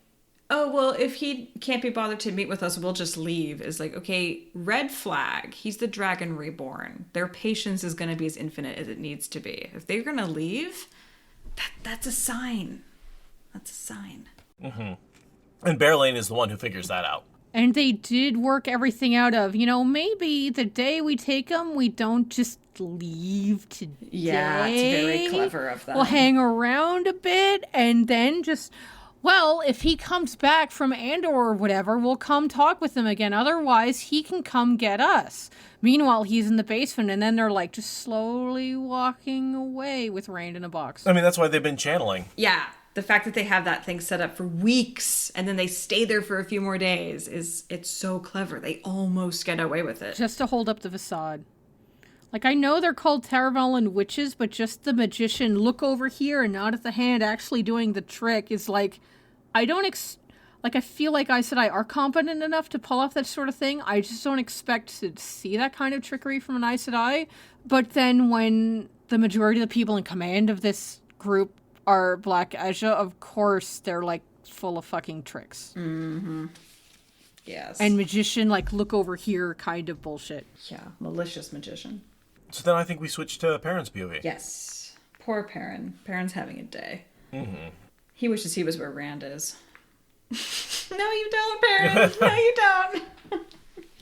oh, well, if he can't be bothered to meet with us, we'll just leave. Is like, okay, red flag. He's the dragon reborn. Their patience is going to be as infinite as it needs to be. If they're going to leave, that's a sign. That's a sign. Mm-hmm. And Berylane is the one who figures that out. And they did work everything out of, maybe the day we take them, we don't just leave today. Yeah, it's very clever of them. We'll hang around a bit and then just, well, if he comes back from Andor or whatever, we'll come talk with him again. Otherwise, he can come get us. Meanwhile, he's in the basement, and then they're like just slowly walking away with Rand in a box. I mean, that's why they've been channeling. Yeah. The fact that they have that thing set up for weeks and then they stay there for a few more days it's so clever. They almost get away with it. Just to hold up the facade. Like, I know they're called Taravallan witches, but just the magician look over here and nod at the hand actually doing the trick is like, I feel like Aes Sedai are competent enough to pull off that sort of thing. I just don't expect to see that kind of trickery from an Aes Sedai. But then when the majority of the people in command of this group are Black Aja, of course they're like full of fucking tricks. Mm-hmm. Yes. And magician, like, look over here kind of bullshit. Yeah, malicious magician. So then I think we switch to Perrin's POV. Yes. Poor Perrin. Perrin's having a day. Mm-hmm. He wishes he was where Rand is. No, you don't, Perrin. No, you don't.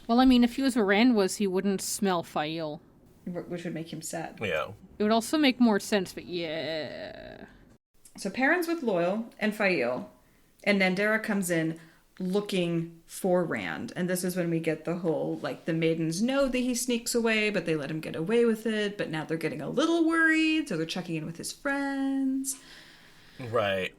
Well, I mean, if he was where Rand was, he wouldn't smell Fael. Which would make him sad. Yeah. It would also make more sense, but yeah. So Perrin's with Loyal and Fael, and Nandera comes in looking for Rand. And this is when we get the whole, like, the maidens know that he sneaks away, but they let him get away with it. But now they're getting a little worried, so they're checking in with his friends. Right.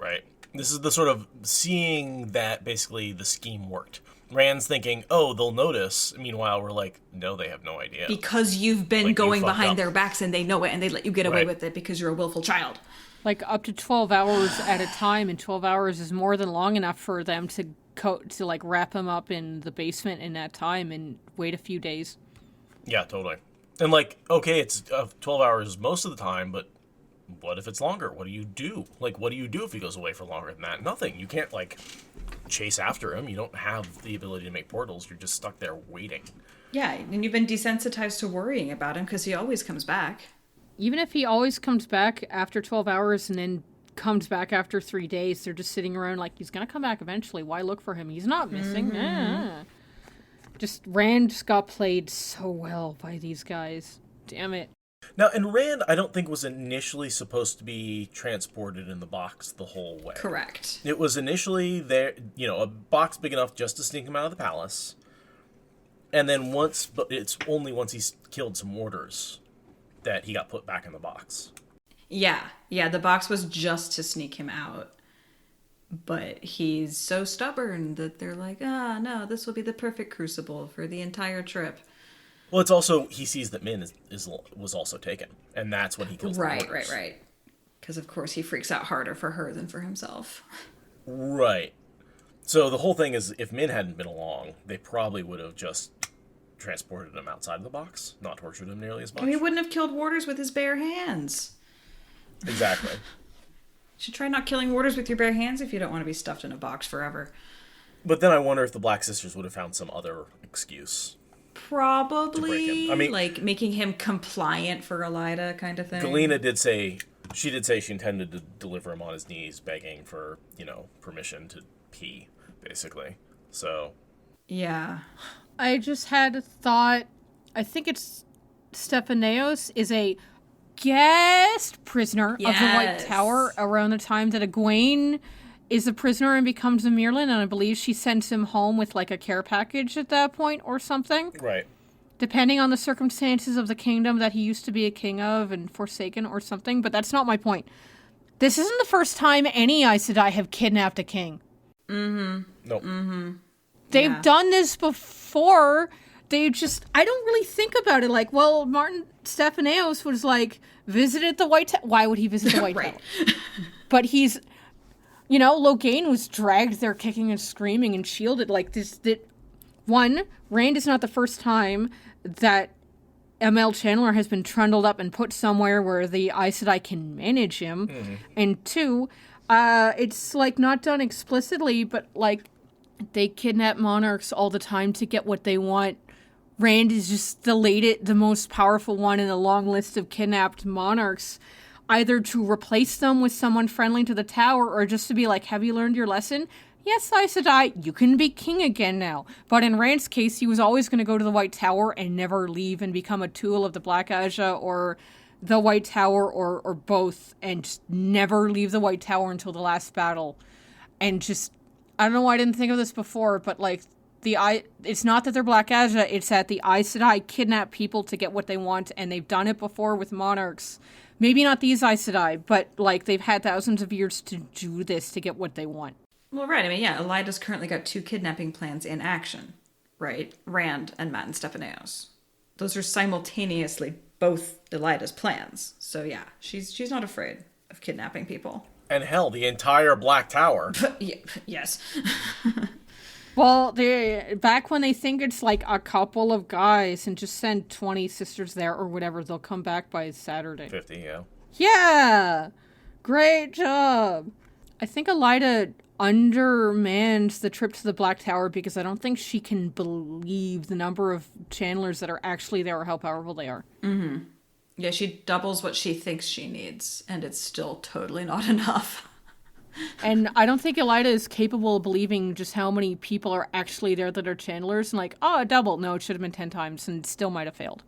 This is the sort of seeing that basically the scheme worked. Rand's thinking, oh, they'll notice. Meanwhile, we're like, no, they have no idea. Because you've been Like, you going fucked behind up. their backs and they know it and they let you get away Right. with it because you're a willful child. Like up to 12 hours at a time, and 12 hours is more than long enough for them to like wrap him up in the basement in that time and wait a few days. Yeah, totally. And like, okay, it's 12 hours most of the time, but what if it's longer? What do you do? Like, what do you do if he goes away for longer than that? Nothing. You can't, like, chase after him. You don't have the ability to make portals. You're just stuck there waiting. Yeah, and you've been desensitized to worrying about him because he always comes back. Even if he always comes back after 12 hours and then comes back after 3 days, they're just sitting around like, he's going to come back eventually. Why look for him? He's not missing. Just Rand just got played so well by these guys. Damn it. Now, and Rand, I don't think was initially supposed to be transported in the box the whole way. Correct. It was initially there, a box big enough just to sneak him out of the palace. And then but it's only once he's killed some warders that he got put back in the box. Yeah, the box was just to sneak him out. But he's so stubborn that they're like, no, this will be the perfect crucible for the entire trip. Well, it's also, he sees that Min was also taken. And that's when he kills the warders. Right. Because, of course, he freaks out harder for her than for himself. Right. So the whole thing is, if Min hadn't been along, they probably would have just transported him outside of the box, not tortured him nearly as much. And he wouldn't have killed warders with his bare hands. Exactly. You should try not killing warders with your bare hands if you don't want to be stuffed in a box forever. But then I wonder if the Black Sisters would have found some other excuse. Probably. I mean, like making him compliant for Elida kind of thing. Galena did say she intended to deliver him on his knees, begging for, permission to pee, basically. So. Yeah. I just had a thought. I think it's Stephaneos is a guest prisoner of the White Tower around the time that Egwene is a prisoner and becomes a Mirlin, and I believe she sends him home with like a care package at that point or something. Right. Depending on the circumstances of the kingdom that he used to be a king of and forsaken or something, but that's not my point. This isn't the first time any Aes Sedai have kidnapped a king. Nope. They've done this before. I don't really think about it. Like, well, Martin Stephaneos was like, visited the White Tower. Why would he visit the White Tower? But he's, Logain was dragged there kicking and screaming and shielded. Like, Rand is not the first time that ML Chandler has been trundled up and put somewhere where the Aes Sedai can manage him. Mm-hmm. And 2, it's, like, not done explicitly, but, like, they kidnap monarchs all the time to get what they want. Rand is just the most powerful one in the long list of kidnapped monarchs, either to replace them with someone friendly to the tower or just to be like, have you learned your lesson? Yes, Aes Sedai, you can be king again now. But in Rand's case, he was always going to go to the White Tower and never leave and become a tool of the Black Aja or the White Tower or both, and just never leave the White Tower until the last battle. And just, I don't know why I didn't think of this before, but like, it's not that they're Black Aja, it's that the Aes Sedai kidnap people to get what they want, and they've done it before with monarchs. Maybe not these Aes Sedai, but like they've had thousands of years to do this to get what they want. Well, right. I mean, yeah, Elida's currently got 2 kidnapping plans in action, right? Rand and Matt and Stephaneos. Those are simultaneously both Elida's plans. So yeah, she's not afraid of kidnapping people. And hell, the entire Black Tower. Yes. Well, back when they think it's like a couple of guys and just send 20 sisters there or whatever, they'll come back by Saturday. 50, yeah. Yeah! Great job! I think Elida undermans the trip to the Black Tower because I don't think she can believe the number of channelers that are actually there or how powerful they are. Mm-hmm. Yeah, she doubles what she thinks she needs, and it's still totally not enough. And I don't think Elida is capable of believing just how many people are actually there that are channelers. And like, a double. No, it should have been 10 times and still might have failed.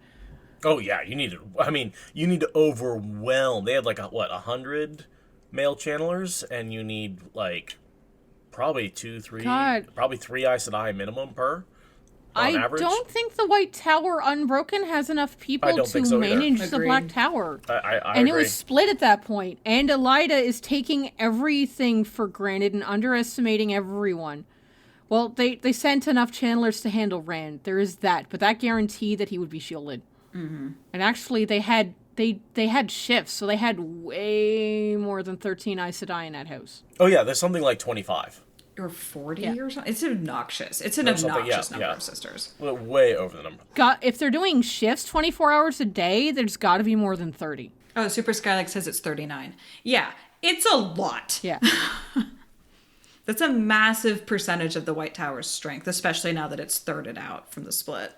Oh, yeah. You need to overwhelm. They had 100 male channelers, and you need probably 2, 3, probably 3 Aes Sedai minimum per. On average. Don't think the White Tower Unbroken has enough people to manage the Black Tower. I and agree. It was split at that point. And Elida is taking everything for granted and underestimating everyone. Well, they sent enough channelers to handle Rand. There is that, but that guaranteed that he would be shielded. Mm-hmm. And actually, they had shifts, so they had way more than 13 Aes Sedai in that house. Oh yeah, there's something like 25. Or 40 or something. It's obnoxious. It's an obnoxious number of sisters. Well, way over the number. If they're doing shifts 24 hours a day, there's got to be more than 30. Oh, Super Skylight says it's 39. Yeah, it's a lot. Yeah. That's a massive percentage of the White Tower's strength, especially now that it's thirded out from the split.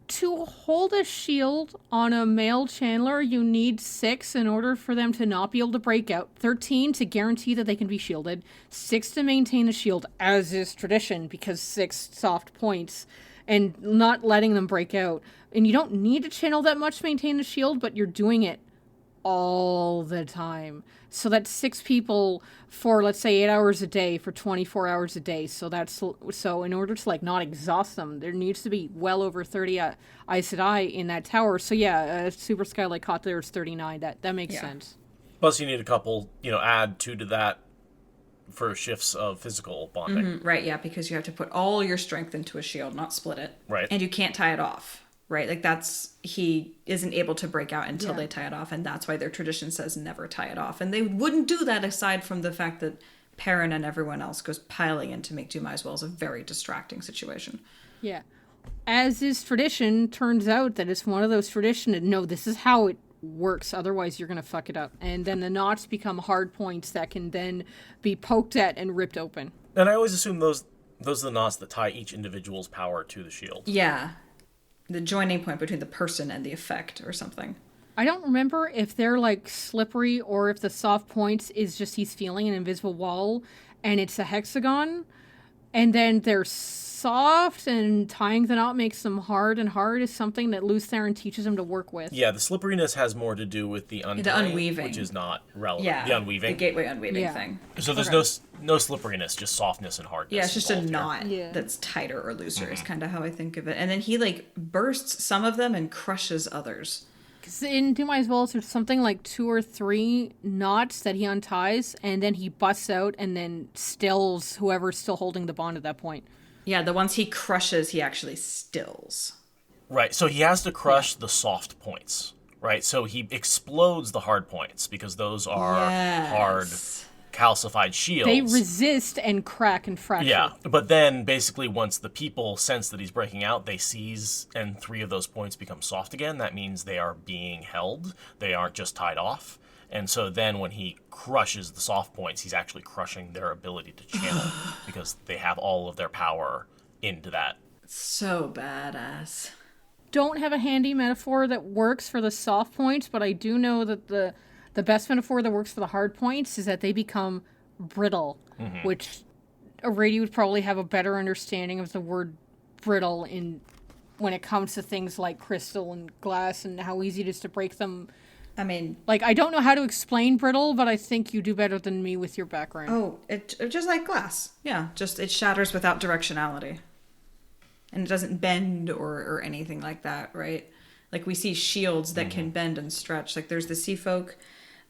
To hold a shield on a male channeler, you need 6 in order for them to not be able to break out, 13 to guarantee that they can be shielded, 6 to maintain the shield, as is tradition, because 6 soft points, and not letting them break out. And you don't need to channel that much to maintain the shield, but you're doing it all the time. So that's 6 people for, let's say, 8 hours a day for 24 hours a day. So in order to not exhaust them, there needs to be well over 30 Aes Sedai in that tower. So yeah, Super Skylight caught there's 39. That makes sense. Plus you need a couple, add 2 to that for shifts of physical bonding. Mm-hmm, right, yeah, because you have to put all your strength into a shield, not split it. Right. And you can't tie it off. Right, he isn't able to break out until they tie it off, and that's why their tradition says never tie it off. And they wouldn't do that aside from the fact that Perrin and everyone else goes piling in to make Doom Eyes Well is a very distracting situation. Yeah. As is tradition, turns out that it's one of those traditions that, no, this is how it works, otherwise you're going to fuck it up. And then the knots become hard points that can then be poked at and ripped open. And I always assume those are the knots that tie each individual's power to the shield. Yeah. The joining point between the person and the effect or something. I don't remember if they're slippery or if the soft points is just he's feeling an invisible wall and it's a hexagon, and then they're soft and tying the knot makes them hard, and hard is something that Lews Therin teaches him to work with. Yeah, the slipperiness has more to do with the unweaving, which is not relevant. Yeah, the unweaving. The gateway unweaving thing. So there's no slipperiness, just softness and hardness. Yeah, it's just a knot that's tighter or looser is kind of how I think of it. And then he bursts some of them and crushes others. Because in Doom Eyes Well, there's something like 2 or 3 knots that he unties, and then he busts out and then stills whoever's still holding the bond at that point. Yeah, the ones he crushes, he actually stills. Right, so he has to crush the soft points, right? So he explodes the hard points because those are hard, calcified shields. They resist and crack and fracture. Yeah, but then basically once the people sense that he's breaking out, they seize, and 3 of those points become soft again. That means they are being held. They aren't just tied off. And so then when he crushes the soft points, he's actually crushing their ability to channel because they have all of their power into that. So badass. Don't have a handy metaphor that works for the soft points, but I do know that the best metaphor that works for the hard points is that they become brittle, which Arady would probably have a better understanding of the word brittle when it comes to things like crystal and glass and how easy it is to break them. I mean... I don't know how to explain brittle, but I think you do better than me with your background. Oh, it just like glass. Yeah, just it shatters without directionality. And it doesn't bend or anything like that, right? We see shields that can bend and stretch. There's the Sea Folk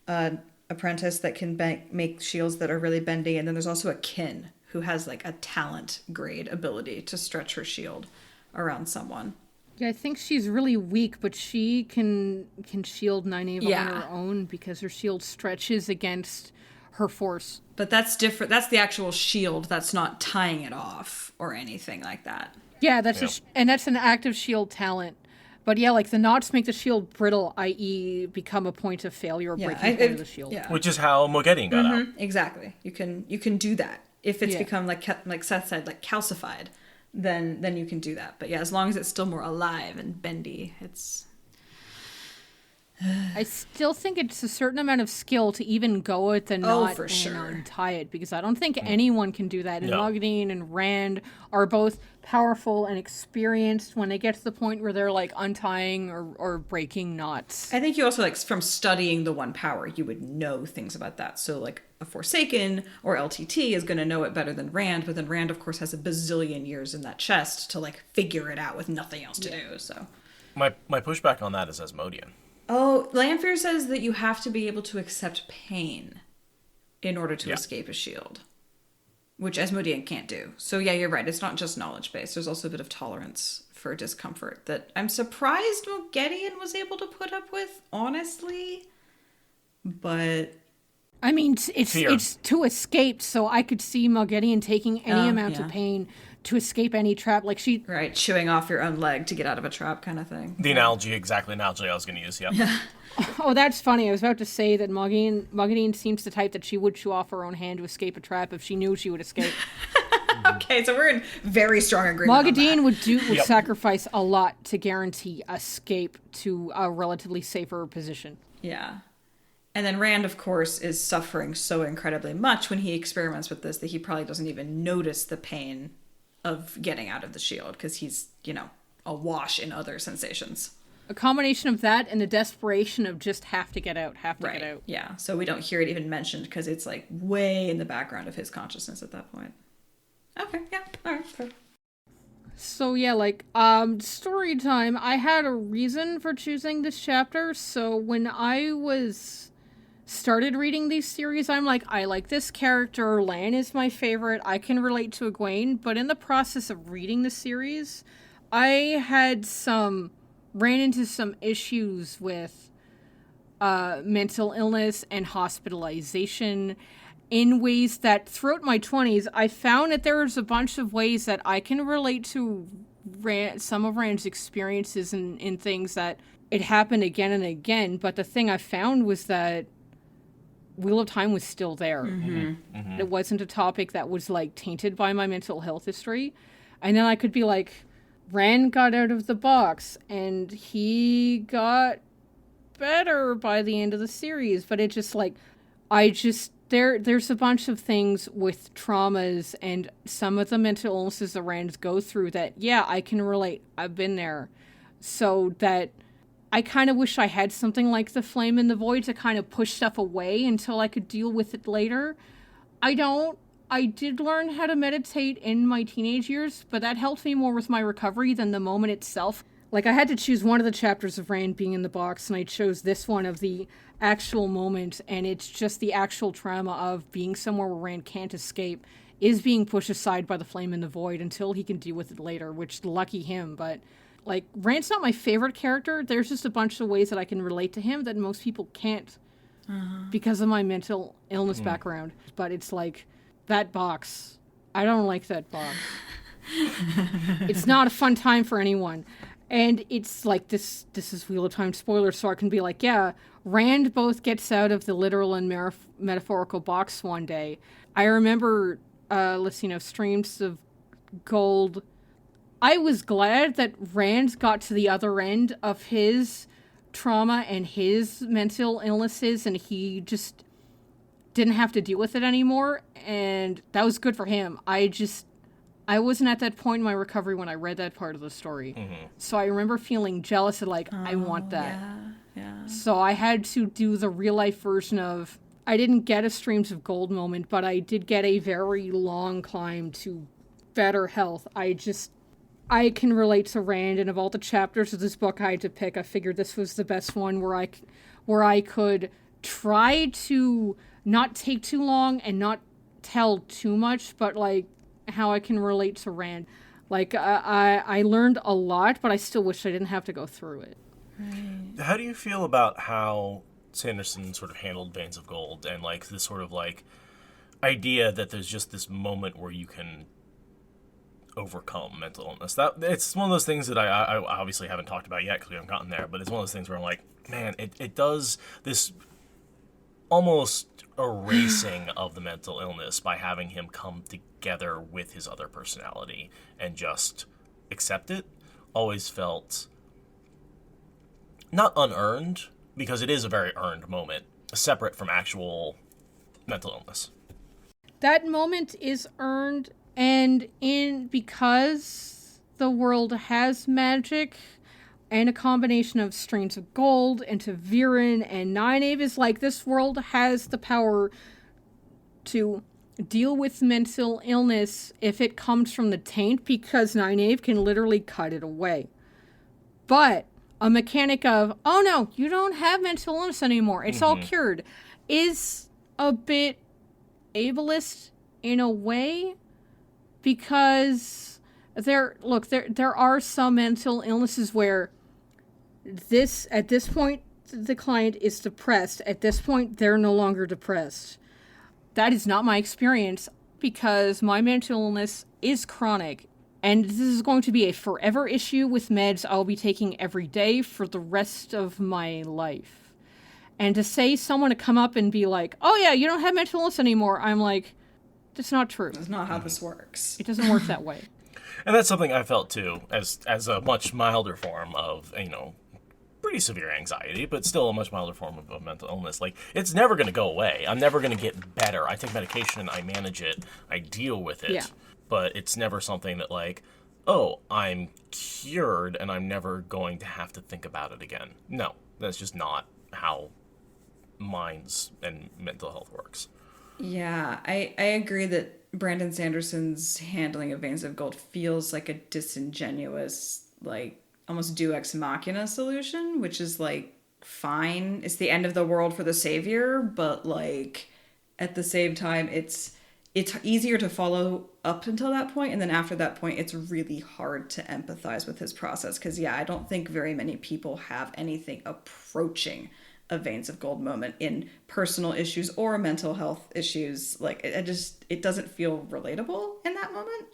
apprentice that can make shields that are really bendy, and then there's also a kin who has a talent grade ability to stretch her shield around someone. Yeah, I think she's really weak, but she can shield Nynaeve on her own because her shield stretches against her force. But that's different. That's the actual shield. That's not tying it off or anything like that. Yeah, that's an active shield talent. But yeah, the knots make the shield brittle, i.e. become a point of failure or breaking point of the shield. Yeah. Which is how Moghedien got out. Exactly. You can do that. If it's become, like Seth said, calcified, then you can do that. But yeah, as long as it's still more alive and bendy, it's... I still think it's a certain amount of skill to even go at the knot for sure. And untie it, because I don't think anyone can do that. And Moghedien and Rand are both powerful and experienced when they get to the point where they're untying or breaking knots. I think you also from studying the one power, you would know things about that. So a Forsaken or LTT is going to know it better than Rand, but then Rand of course has a bazillion years in that chest to figure it out with nothing else to do. So my pushback on that is Asmodean. Oh, Lanfear says that you have to be able to accept pain in order to escape a shield. which Asmodean can't do. So yeah, you're right. It's not just knowledge-based. There's also a bit of tolerance for discomfort that I'm surprised Mogedion was able to put up with, honestly. But I mean, it's to escape, so I could see Mogedion taking any amount of pain to escape any trap. Like right, chewing off your own leg to get out of a trap kind of thing. The analogy I was going to use, yeah. Oh, that's funny. I was about to say that Mogedion seems the type that she would chew off her own hand to escape a trap if she knew she would escape. Okay, so we're in very strong agreement. Mogedion would sacrifice a lot to guarantee escape to a relatively safer position. Yeah. And then Rand, of course, is suffering so incredibly much when he experiments with this that he probably doesn't even notice the pain of getting out of the shield because he's, awash in other sensations. A combination of that and the desperation of just have to get out. Yeah, so we don't hear it even mentioned because it's like way in the background of his consciousness at that point. Okay, yeah, all right, fair. So yeah, story time. I had a reason for choosing this chapter. So when I started reading these series, I'm like, I like this character. Lan is my favorite. I can relate to Egwene. But in the process of reading the series, I ran into some issues with mental illness and hospitalization in ways that throughout my 20s, I found that there was a bunch of ways that I can relate to some of Rand's experiences in things that it happened again and again. But the thing I found was that Wheel of Time was still there. Mm-hmm. Mm-hmm. It wasn't a topic that was tainted by my mental health history. And then I could be like, Rand got out of the box and he got better by the end of the series. But it just there's a bunch of things with traumas and some of the mental illnesses that Rand go through that, yeah, I can relate. I've been there. So that I kind of wish I had something like the Flame in the Void to kind of push stuff away until I could deal with it later. I don't. I did learn how to meditate in my teenage years, but that helped me more with my recovery than the moment itself. I had to choose one of the chapters of Rand being in the box, and I chose this one of the actual moment, and it's just the actual trauma of being somewhere where Rand can't escape, is being pushed aside by the Flame in the Void until he can deal with it later, which lucky him, but Rand's not my favorite character. There's just a bunch of ways that I can relate to him that most people can't because of my mental illness background. But it's that box. I don't like that box. It's not a fun time for anyone. And it's this is Wheel of Time spoilers, so I can be yeah, Rand both gets out of the literal and metaphorical box one day. I remember listening to Streams of Gold. I was glad that Rand got to the other end of his trauma and his mental illnesses, and he just didn't have to deal with it anymore, and that was good for him. I wasn't at that point in my recovery when I read that part of the story. Mm-hmm. So I remember feeling jealous of I want that. Yeah. So I had to do the real life version of, I didn't get a Streams of Gold moment, but I did get a very long climb to better health. I can relate to Rand, and of all the chapters of this book I had to pick, I figured this was the best one where I could try to not take too long and not tell too much, but how I can relate to Rand. I learned a lot, but I still wish I didn't have to go through it. Right. How do you feel about how Sanderson sort of handled Veins of Gold and this sort of idea that there's just this moment where you can overcome mental illness? That it's one of those things that I obviously haven't talked about yet because we haven't gotten there, but it's one of those things where I'm man, it does this almost erasing of the mental illness by having him come together with his other personality and just accept it. Always felt not unearned, because it is a very earned moment, separate from actual mental illness. That moment is earned, and because the world has magic and a combination of Streams of Gold and Ta'Veren and Nynaeve is this world has the power to deal with mental illness if it comes from the taint, because Nynaeve can literally cut it away. But a mechanic of, oh no, you don't have mental illness anymore, it's all cured, is a bit ableist in a way, because there are some mental illnesses where at this point the client is depressed. At this point, they're no longer depressed. That is not my experience, because my mental illness is chronic, and this is going to be a forever issue with meds I'll be taking every day for the rest of my life. And to say someone to come up and be like, oh yeah, you don't have mental illness anymore, I'm like, that's not true. That's not how this works. It doesn't work that way. And that's something I felt too, as a much milder form of, pretty severe anxiety, but still a much milder form of mental illness. Like, it's never going to go away. I'm never going to get better. I take medication, I manage it, I deal with it. Yeah. But it's never something that, like, oh, I'm cured and I'm never going to have to think about it again. No, that's just not how minds and mental health works. Yeah, I agree that Brandon Sanderson's handling of Veins of Gold feels like a disingenuous, like, almost deus ex machina solution, which is, like, fine. It's the end of the world for the savior, but, like, at the same time, it's easier to follow up until that point, and then after that point, it's really hard to empathize with his process, because, yeah, I don't think very many people have anything approaching a Veins of Gold moment in personal issues or mental health issues. Like, it doesn't feel relatable in that moment,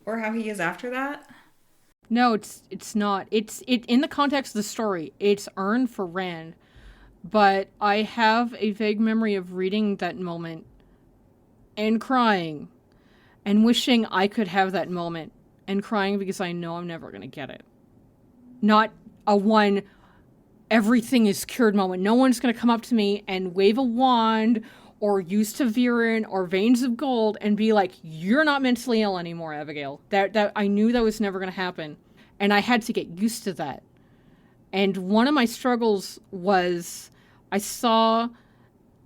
or how he is after that. No, it's not. It in the context of the story, it's earned for Rand, but I have a vague memory of reading that moment and crying and wishing I could have that moment and crying because I know I'm never going to get it. Not a one everything is cured moment. No one's going to come up to me and wave a wand or use Taviran or Veins of Gold and be like, you're not mentally ill anymore, Abigail. That I knew that was never going to happen. And I had to get used to that. And one of my struggles was I saw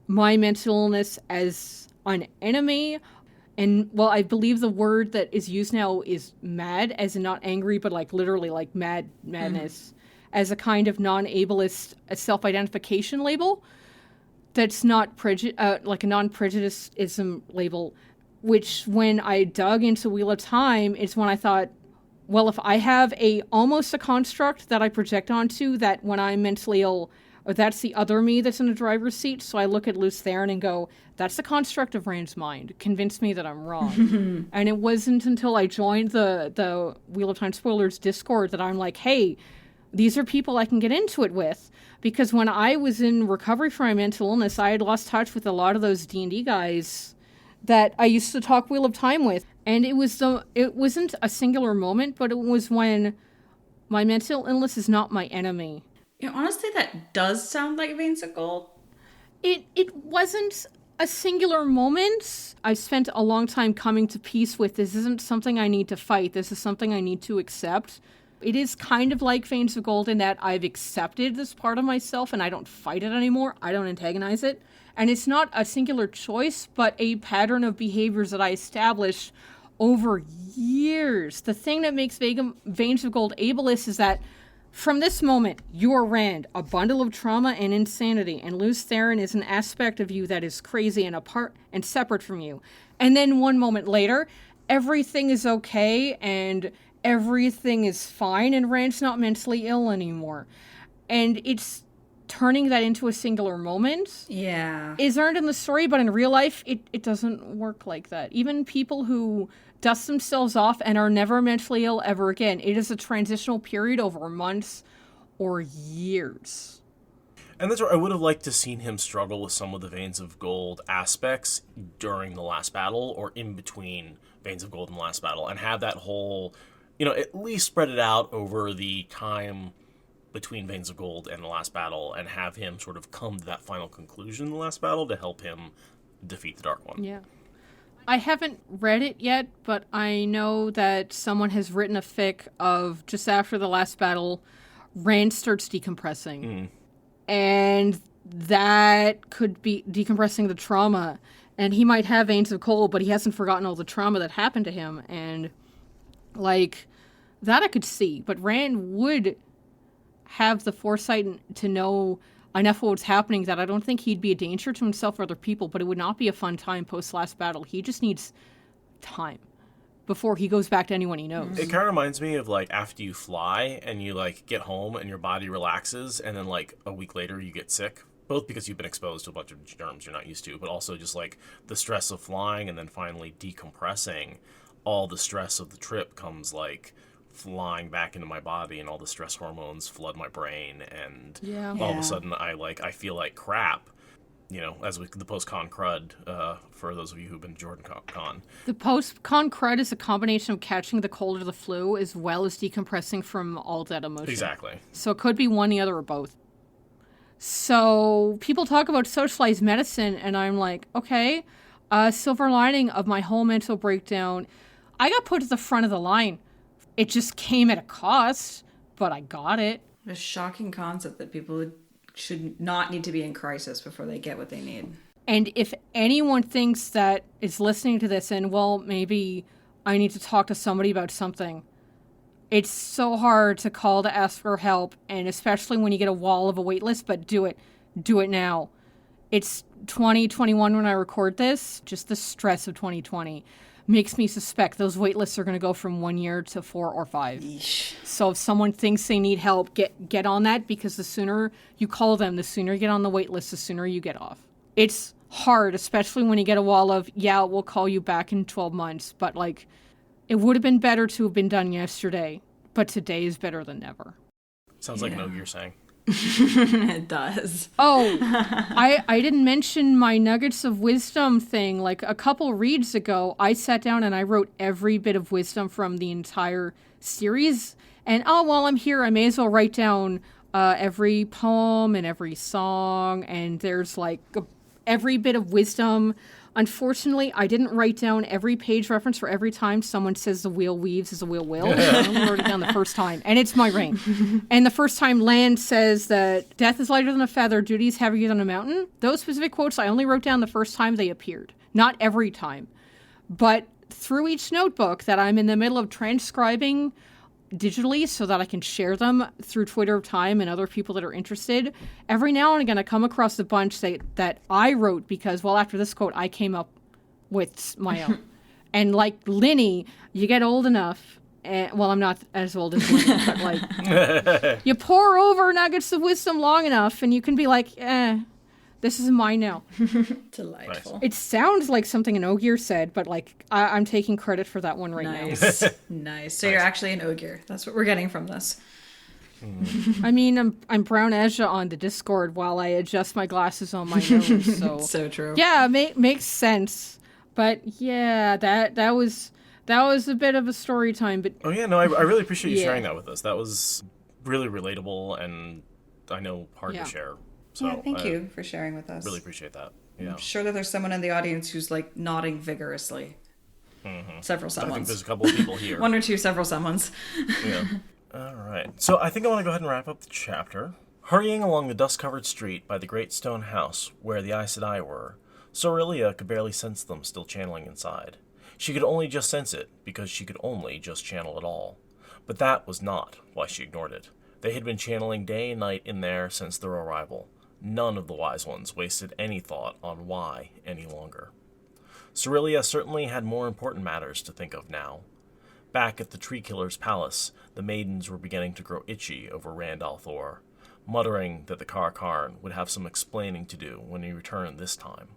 my mental illness as an enemy. And, well, I believe the word that is used now is mad, as in not angry, but like literally like madness, as a kind of non-ableist self-identification label. That's not like a non-prejudiceism label, which when I dug into Wheel of Time, it's when I thought, well, if I have almost a construct that I project onto, that when I'm mentally ill, or that's the other me that's in the driver's seat, so I look at Luce Theron and go, that's the construct of Rand's mind. Convince me that I'm wrong. And it wasn't until I joined the Wheel of Time Spoilers Discord that I'm like, hey, these are people I can get into it with. Because when I was in recovery from my mental illness, I had lost touch with a lot of those D&D guys that I used to talk Wheel of Time with. And it wasn't a singular moment, but it was when my mental illness is not my enemy. You know, honestly, that does sound like Veins of Gold. It wasn't a singular moment. I spent a long time coming to peace with this isn't something I need to fight. This is something I need to accept. It is kind of like Veins of Gold in that I've accepted this part of myself and I don't fight it anymore. I don't antagonize it. And it's not a singular choice, but a pattern of behaviors that I established over years. The thing that makes Veins of Gold ableist is that from this moment, you are Rand, a bundle of trauma and insanity, and Luce Theron is an aspect of you that is crazy and apart and separate from you. And then one moment later, everything is okay and everything is fine and Rand's not mentally ill anymore. And it's turning that into a singular moment is earned in the story, but in real life, it doesn't work like that. Even people who dust themselves off and are never mentally ill ever again, it is a transitional period over months or years. And that's where I would have liked to seen him struggle with some of the Veins of Gold aspects during the last battle or in between Veins of Gold and the last battle, and have that whole, at least spread it out over the time between Veins of Gold and the last battle, and have him sort of come to that final conclusion in the last battle to help him defeat the Dark One. Yeah. I haven't read it yet, but I know that someone has written a fic of just after the last battle, Rand starts decompressing. And that could be decompressing the trauma. And he might have Veins of Gold, but he hasn't forgotten all the trauma that happened to him. And, that I could see. But Rand would have the foresight to know enough of what's happening that I don't think he'd be a danger to himself or other people, but it would not be a fun time post last battle. He just needs time before he goes back to anyone he knows. It kind of reminds me of, like, after you fly and you, like, get home and your body relaxes and then, like, a week later you get sick. Both because you've been exposed to a bunch of germs you're not used to, but also just, like, the stress of flying and then finally decompressing. All the stress of the trip comes, like, flying back into my body, and all the stress hormones flood my brain, and all of a sudden I feel like crap. You know, as the post-con crud, for those of you who've been Jordan Con. The post-con crud is a combination of catching the cold or the flu as well as decompressing from all that emotion. Exactly. So it could be one, the other, or both. So people talk about socialized medicine, and I'm like, okay, silver lining of my whole mental breakdown, I got put at the front of the line. It just came at a cost, but I got it. A shocking concept that people should not need to be in crisis before they get what they need. And if anyone thinks that is listening to this and, well, maybe I need to talk to somebody about something, it's so hard to call to ask for help, and especially when you get a wall of a wait list, but do it. Do it now. It's 2021 when I record this. Just the stress of 2020 makes me suspect those wait lists are going to go from 1 year to 4 or 5. Yeesh. So if someone thinks they need help, get on that, because the sooner you call them, the sooner you get on the wait list, the sooner you get off. It's hard, especially when you get a wall of, yeah, we'll call you back in 12 months. But, like, it would have been better to have been done yesterday, but today is better than never. Sounds like no you're saying. It does. Oh, I didn't mention my nuggets of wisdom thing. Like, a couple reads ago, I sat down and I wrote every bit of wisdom from the entire series. And, while I'm here, I may as well write down every poem and every song. And there's, like, every bit of wisdom. Unfortunately, I didn't write down every page reference for every time someone says the wheel weaves as a wheel will. I only wrote it down the first time, and it's my ring. And the first time Land says that death is lighter than a feather, duty is heavier than a mountain. Those specific quotes I only wrote down the first time they appeared, not every time. But through each notebook that I'm in the middle of transcribing digitally so that I can share them through Twitter of Time and other people that are interested, every now and again I come across a bunch that I wrote because, well, after this quote, I came up with my own. And like Linny, you get old enough, well, I'm not as old as Linny, but like, you pour over nuggets of wisdom long enough and you can be like, this is mine now. Delightful. It sounds like something an Ogier said, but like I'm taking credit for that one right now. Nice. So you're actually an Ogier. That's what we're getting from this. I mean, I'm Brown Ezra on the Discord while I adjust my glasses on my nose. So So true. yeah, makes sense. But yeah, that was a bit of a story time. But oh yeah, no, I really appreciate you sharing that with us. That was really relatable, and I know hard to share. So yeah, thank you for sharing with us. Really appreciate that. Yeah. I'm sure that there's someone in the audience who's like nodding vigorously. Several someones. I think there's a couple of people here. One or two, several someones. Yeah. All right. So I think I want to go ahead and wrap up the chapter. Hurrying along the dust-covered street by the great stone house where the Aes Sedai were, Sorelia could barely sense them still channeling inside. She could only just sense it because she could only just channel it all. But that was not why she ignored it. They had been channeling day and night in there since their arrival. None of the wise ones wasted any thought on why any longer. Sorelia certainly had more important matters to think of now. Back at the Tree Killer's palace, the maidens were beginning to grow itchy over Rand al'Thor, muttering that the Karakarn would have some explaining to do when he returned this time.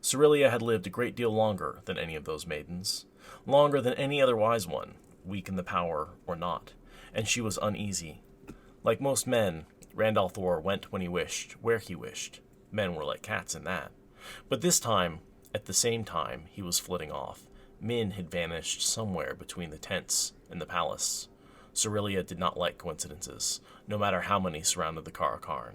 Sorelia had lived a great deal longer than any of those maidens, longer than any other wise one, weak in the power or not, and she was uneasy. Like most men, Rand al'Thor went when he wished, where he wished. Men were like cats in that. But this time, at the same time he was flitting off, Min had vanished somewhere between the tents and the palace. Sorelia did not like coincidences, no matter how many surrounded the Karakarn.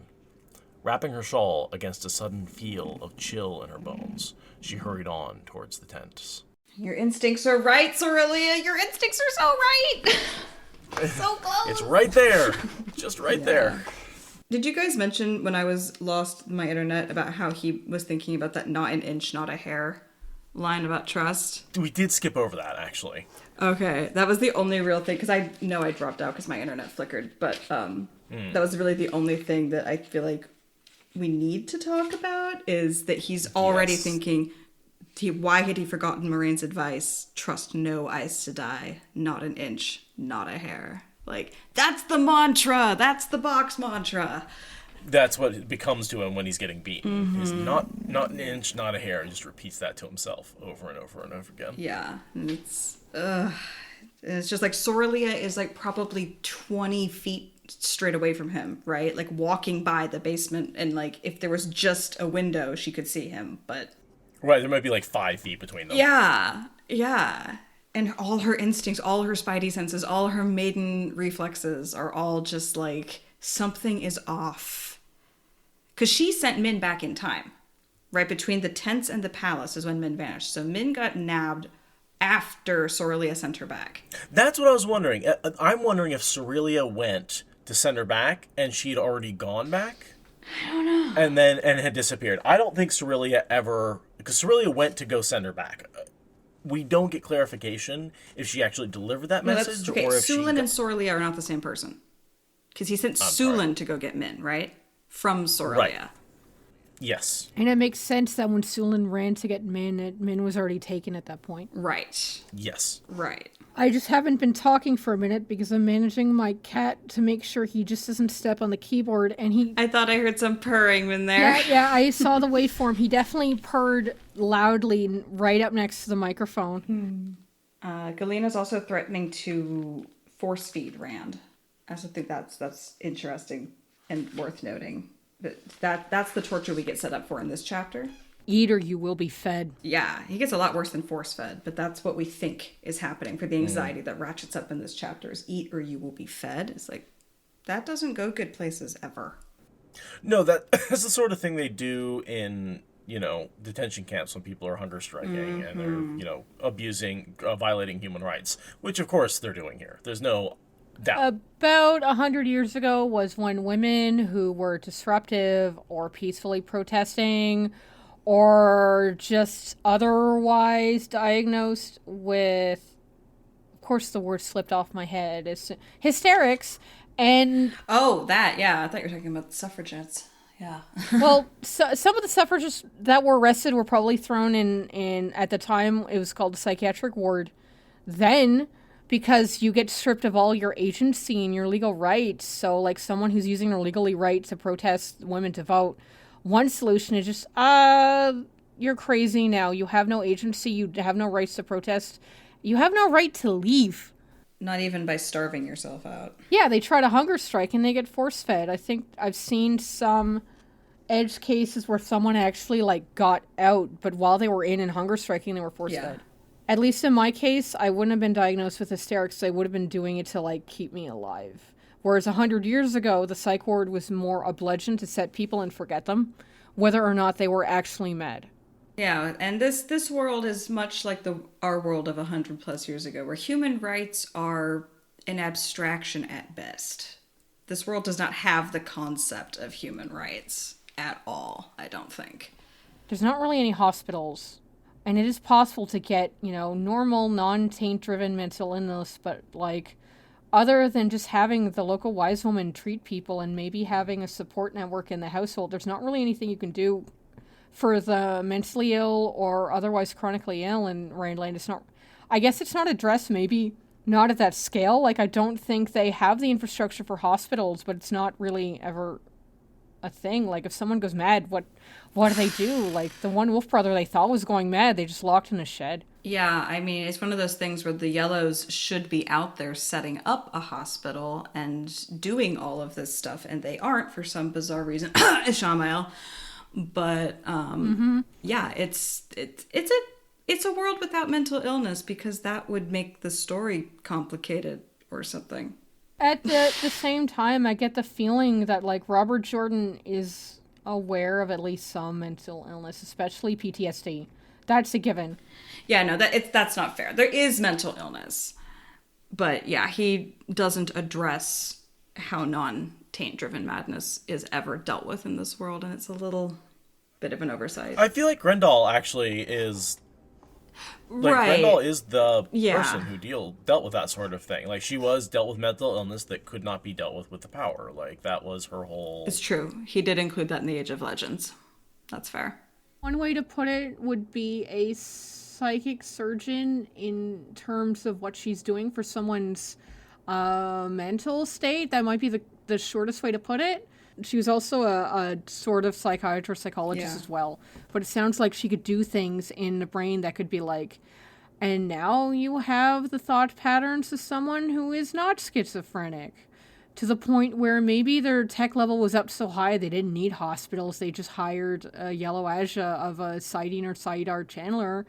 Wrapping her shawl against a sudden feel of chill in her bones, she hurried on towards the tents. Your instincts are right, Sorelia. Your instincts are so right. So close. It's right there. Just right there. Did you guys mention when I was lost in my internet about how he was thinking about that not an inch, not a hair line about trust? We did skip over that, actually. Okay, that was the only real thing, because I know I dropped out because my internet flickered, but that was really the only thing that I feel like we need to talk about is that he's already thinking, why had he forgotten Moiraine's advice? Trust no eyes to die, not an inch, not a hair. Like, that's the mantra. That's the box mantra. That's what it becomes to him when he's getting beaten. He's not an inch, not a hair. He just repeats that to himself over and over and over again. Yeah, and it's just like Sorelia is like probably 20 feet straight away from him, right? Like walking by the basement, and like if there was just a window, she could see him, but... Right, there might be like 5 feet between them. Yeah. And all her instincts, all her spidey senses, all her maiden reflexes are all just like, something is off. Because she sent Min back in time. Right between the tents and the palace is when Min vanished. So Min got nabbed after Sorelia sent her back. That's what I was wondering. I'm wondering if Sorelia went to send her back and she'd already gone back. I don't know. And had disappeared. I don't think Sorelia ever... Because Sorelia went to go send her back. We don't get clarification if she actually delivered that message, okay, or if Sulein and Sorelia are not the same person. Because he sent Sulein to go get Min, right? From Sorelia. Right. Yes. And it makes sense that when Sulein ran to get Min was already taken at that point. Right. Yes. Right. I just haven't been talking for a minute because I'm managing my cat to make sure he just doesn't step on the keyboard, and he... I thought I heard some purring in there. Yeah, I saw the waveform. He definitely purred loudly right up next to the microphone. Galena's also threatening to force feed Rand. I also think that's interesting and worth noting. That's the torture we get set up for in this chapter. Eat or you will be fed. Yeah, he gets a lot worse than force fed, but that's what we think is happening for the anxiety that ratchets up in this chapter is eat or you will be fed. It's like, that doesn't go good places ever. No, that's the sort of thing they do in, detention camps when people are hunger striking and they're, abusing, violating human rights, which of course they're doing here. There's no doubt. About 100 years ago was when women who were disruptive or peacefully protesting or just otherwise diagnosed with, of course the word slipped off my head, is hysterics. And oh, that, yeah, I thought you were talking about the suffragettes. Yeah. Well, some of the suffragists that were arrested were probably thrown in at the time it was called the psychiatric ward. Then, because you get stripped of all your agency and your legal rights, so like someone who's using their legally right to protest women to vote, one solution is just, you're crazy now. You have no agency. You have no rights to protest. You have no right to leave. Not even by starving yourself out. Yeah, they try to hunger strike and they get force-fed. I think I've seen some edge cases where someone actually, got out, but while they were in hunger striking, they were force-fed. Yeah. At least in my case, I wouldn't have been diagnosed with hysterics. I would have been doing it to, keep me alive. Whereas 100 years ago, the psych ward was more a bludgeon to set people and forget them, whether or not they were actually mad. Yeah, and this world is much like our world of 100+ years ago, where human rights are an abstraction at best. This world does not have the concept of human rights at all, I don't think. There's not really any hospitals, and it is possible to get, normal, non-taint-driven mental illness, but, other than just having the local wise woman treat people and maybe having a support network in the household, there's not really anything you can do for the mentally ill or otherwise chronically ill in Rhineland. It's not, I guess it's not addressed, maybe not at that scale. I don't think they have the infrastructure for hospitals, but it's not really ever a thing. If someone goes mad, what do they do? The one wolf brother they thought was going mad, they just locked in a shed. Yeah, I mean, it's one of those things where the Yellows should be out there setting up a hospital and doing all of this stuff, and they aren't for some bizarre reason. Ishamael. But yeah, it's a world without mental illness, because that would make the story complicated or something. At the same time, I get the feeling that Robert Jordan is aware of at least some mental illness, especially PTSD. That's a given. Yeah, no, that's not fair. There is mental illness, but yeah, he doesn't address how non-taint-driven madness is ever dealt with in this world, and it's a little bit of an oversight. I feel like Grendel actually is Like, Right. Grendel is the Yeah. person who dealt with that sort of thing. Like, she dealt with mental illness that could not be dealt with the power. Like, that was her whole... It's true. He did include that in the Age of Legends. That's fair. One way to put it would be a psychic surgeon in terms of what she's doing for someone's mental state. That might be the shortest way to put it. She was also a sort of psychiatrist, psychologist as well. But it sounds like she could do things in the brain that could be like, and now you have the thought patterns of someone who is not schizophrenic. To the point where maybe their tech level was up so high they didn't need hospitals. They just hired a Yellow Aja of a Sidene or Sidar channeler.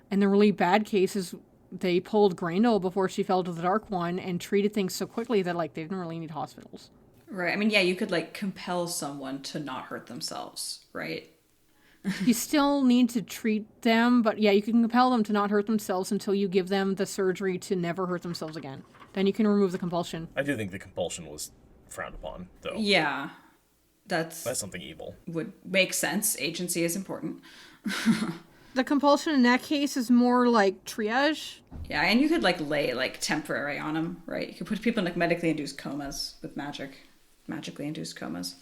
And the really bad cases, they pulled Grendel before she fell to the Dark One and treated things so quickly that like they didn't really need hospitals. Right. I mean, yeah, you could like compel someone to not hurt themselves, right? You still need to treat them, but yeah, you can compel them to not hurt themselves until you give them the surgery to never hurt themselves again. Then you can remove the compulsion. I do think the compulsion was frowned upon, though. Yeah. That's something evil. Would make sense. Agency is important. The compulsion in that case is more like triage. Yeah, and you could like lay like temporary on them, right? You could put people in like medically induced comas with magically induced comas.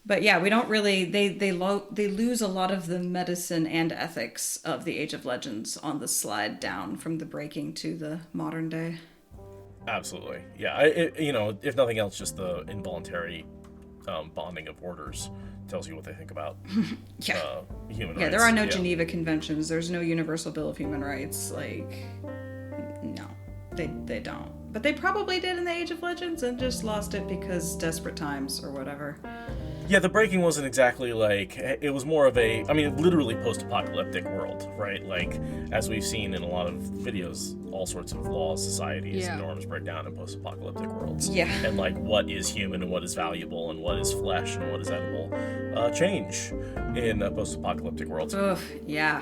But yeah, we don't really. They lose a lot of the medicine and ethics of the Age of Legends on the slide down from the breaking to the modern day. Absolutely, yeah. If nothing else, just the involuntary bonding of orders tells you what they think about human rights. Yeah, there are no Geneva Conventions. There's no Universal Bill of Human Rights. Like, no, they don't. But they probably did in the Age of Legends and just lost it because desperate times or whatever. Yeah, the breaking wasn't exactly like, it was more of a, literally post-apocalyptic world, right? Like, as we've seen in a lot of videos, all sorts of laws, societies, and norms break down in post-apocalyptic worlds. Yeah. And like, what is human and what is valuable and what is flesh and what is edible change in post-apocalyptic worlds. Ugh, yeah.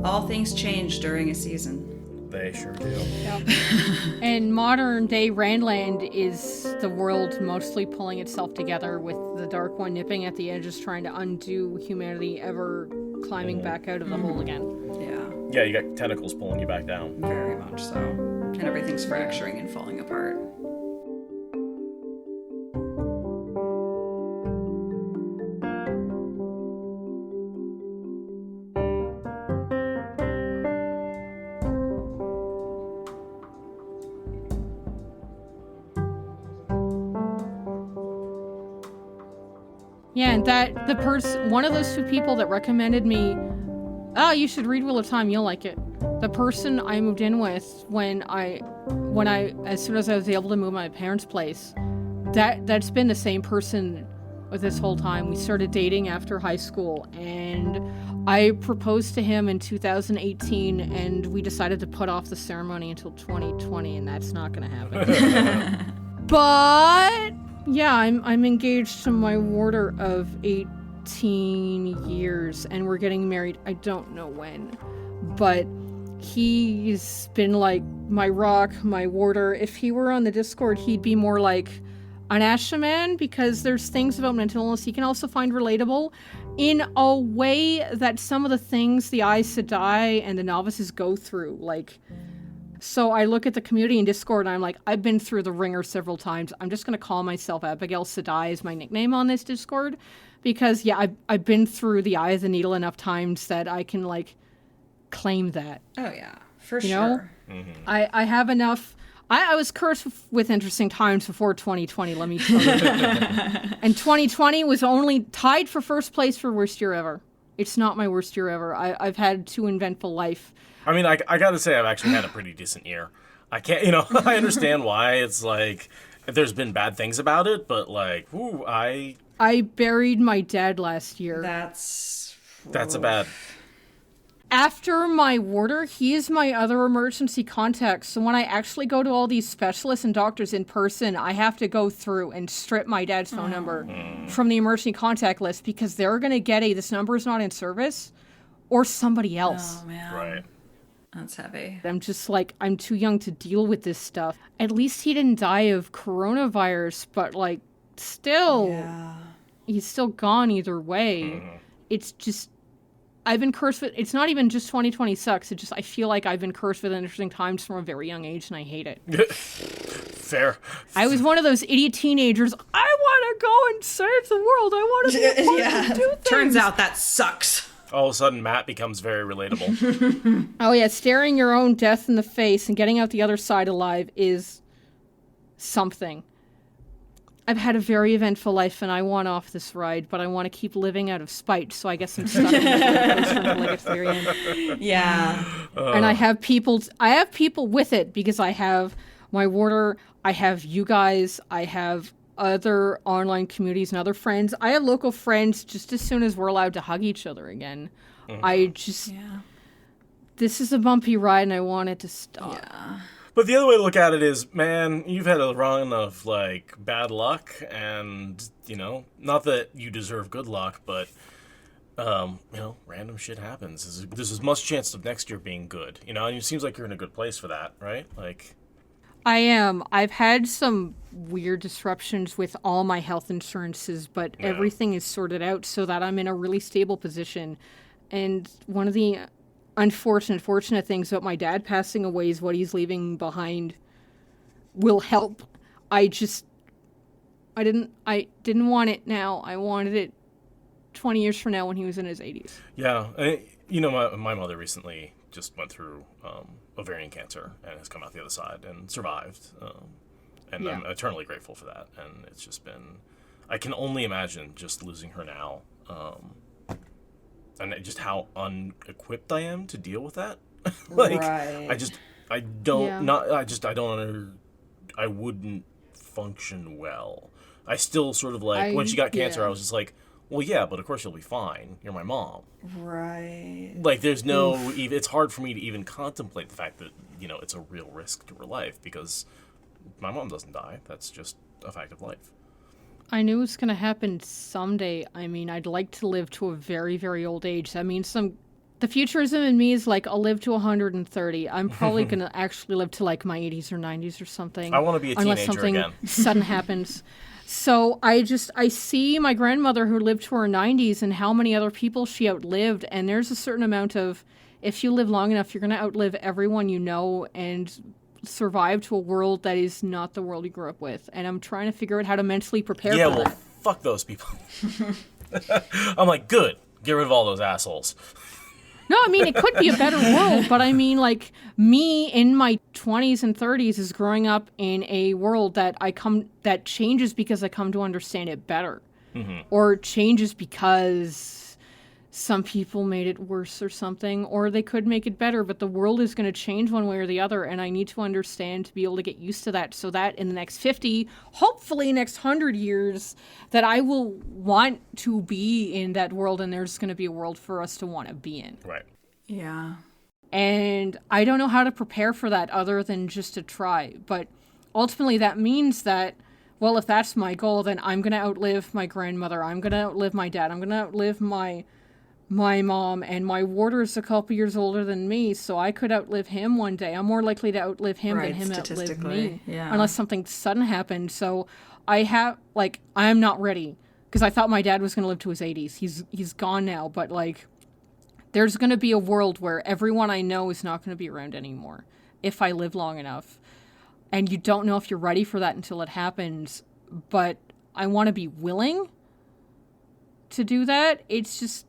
All things change during a season. They sure do. Yep. And modern day Randland is the world mostly pulling itself together with the Dark One nipping at the edges trying to undo humanity ever climbing back out of the hole again. Yeah. Yeah, you got tentacles pulling you back down. Very much so. And everything's fracturing and falling apart. Yeah, and that the one of those two people that recommended me, you should read Wheel of Time, you'll like it. The person I moved in with when I as soon as I was able to move my parents' place, that's been the same person with this whole time. We started dating after high school, and I proposed to him in 2018, and we decided to put off the ceremony until 2020, and that's not gonna happen. But yeah, I'm engaged to my warder of 18 years, and we're getting married. I don't know when, but he's been like my rock, my warder. If he were on the Discord, he'd be more like an Ashaman, because there's things about mental illness he can also find relatable in a way that some of the things the Aes Sedai and the novices go through, like. So I look at the community in Discord and I'm like, I've been through the ringer several times. I'm just going to call myself Abigail Sedai as my nickname on this Discord. Because, yeah, I've been through the eye of the needle enough times that I can, like, claim that. Oh, yeah. For you sure. Know? Mm-hmm. I have enough. I was cursed with interesting times before 2020, let me tell you. And 2020 was only tied for first place for worst year ever. It's not my worst year ever. I've had too eventful life. I mean, I gotta say, I've actually had a pretty decent year. I can't, I understand why it's like, there's been bad things about it, but like, I buried my dad last year. That's a bad. After my warder, he is my other emergency contact. So when I actually go to all these specialists and doctors in person, I have to go through and strip my dad's phone number from the emergency contact list, because they're going to get this number is not in service, or somebody else. Oh, man. Right. That's heavy. I'm just like, I'm too young to deal with this stuff. At least he didn't die of coronavirus, but like, still, he's still gone either way. It's just I've been cursed with, it's not even just 2020 sucks. It's just, I feel like I've been cursed with interesting times from a very young age, and I hate it. Fair. I was one of those idiot teenagers. I want to go and save the world. I want to be a part and do things. Turns out that sucks. All of a sudden, Matt becomes very relatable. Oh yeah, staring your own death in the face and getting out the other side alive is something. I've had a very eventful life, and I want off this ride, but I want to keep living out of spite, so I guess I'm stuck in this until I get to the very end. Yeah. And I have people with it, because I have my warder, I have you guys, I have other online communities and other friends. I have local friends just as soon as we're allowed to hug each other again. This is a bumpy ride, and I want it to stop. Yeah. But the other way to look at it is, man, you've had a run of, like, bad luck, and, you know, not that you deserve good luck, but, you know, random shit happens. There's as much chance of next year being good, you know, and it seems like you're in a good place for that, right? Like, I am. I've had some weird disruptions with all my health insurances, but everything is sorted out so that I'm in a really stable position. And one of the fortunate things about my dad passing away is what he's leaving behind will help. I didn't want it now. I wanted it 20 years from now when he was in his 80s. Yeah. You know, my mother recently just went through ovarian cancer and has come out the other side and survived. And I'm eternally grateful for that. And it's just been, I can only imagine just losing her now. And just how unequipped I am to deal with that. I wouldn't function well. I still sort of like, when she got cancer, I was just like, well, yeah, but of course you'll be fine. You're my mom. Right. Like, there's no, it's hard for me to even contemplate the fact that, you know, it's a real risk to her life, because my mom doesn't die. That's just a fact of life. I knew it was going to happen someday. I mean, I'd like to live to a very, very old age. I mean, the futurism in me is like, I'll live to 130. I'm probably going to actually live to like my 80s or 90s or something. I want to be a teenager unless something again. Sudden happens. So I see my grandmother who lived to her 90s and how many other people she outlived. And there's a certain amount of, if you live long enough, you're going to outlive everyone you know and survive to a world that is not the world you grew up with. And I'm trying to figure out how to mentally prepare for that. Yeah, well, fuck those people. I'm like, good. Get rid of all those assholes. No, I mean, it could be a better world, but I mean, like, me in my 20s and 30s is growing up in a world that changes because I come to understand it better. Mm-hmm. Or changes because some people made it worse or something, or they could make it better, but the world is going to change one way or the other, and I need to understand to be able to get used to that, so that in the next 50, hopefully next 100 years, that I will want to be in that world, and there's going to be a world for us to want to be in. Right. Yeah. And I don't know how to prepare for that other than just to try, but ultimately that means that, well, if that's my goal, then I'm going to outlive my grandmother, I'm going to outlive my dad, I'm going to outlive my mom, and my warder's a couple years older than me, so I could outlive him one day. I'm more likely to outlive him than him outlive me. Yeah. Unless something sudden happened. So I'm not ready, because I thought my dad was going to live to his 80s. He's gone now, but like, there's going to be a world where everyone I know is not going to be around anymore if I live long enough. And you don't know if you're ready for that until it happens, but I want to be willing to do that. It's just,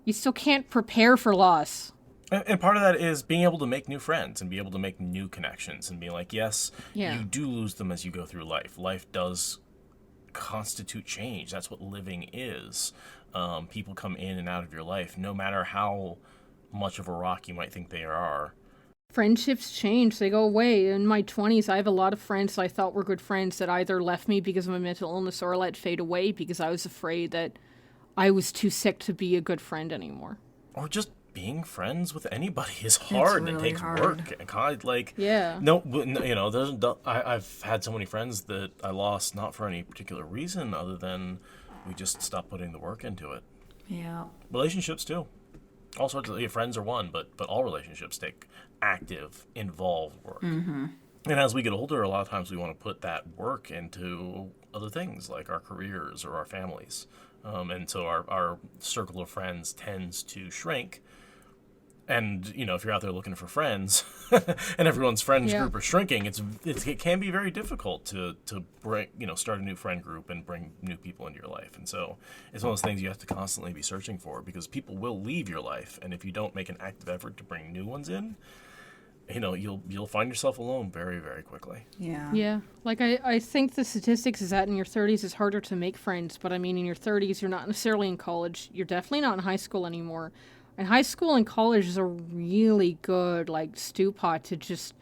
you still can't prepare for loss. And part of that is being able to make new friends and be able to make new connections and be like, yes, you do lose them as you go through life. Life does constitute change. That's what living is. People come in and out of your life, no matter how much of a rock you might think they are. Friendships change. They go away. In my 20s, I have a lot of friends that I thought were good friends that either left me because of my mental illness or let fade away because I was afraid that I was too sick to be a good friend anymore. Or just being friends with anybody is hard and it takes work. And I've had so many friends that I lost not for any particular reason other than we just stopped putting the work into it. Yeah. Relationships too. All sorts of friends are one, but all relationships take active, involved work. Mm-hmm. And as we get older, a lot of times we want to put that work into other things like our careers or our families. And so our circle of friends tends to shrink. And, you know, if you're out there looking for friends and everyone's friends group are shrinking, it can be very difficult to bring, you know, start a new friend group and bring new people into your life. And so it's one of those things you have to constantly be searching for, because people will leave your life. And if you don't make an active effort to bring new ones in, you know, you'll find yourself alone very, very quickly. Yeah. Yeah. Like, I think the statistics is that in your 30s it's harder to make friends. But, I mean, in your 30s, you're not necessarily in college. You're definitely not in high school anymore. And high school and college is a really good, like, stew pot to just,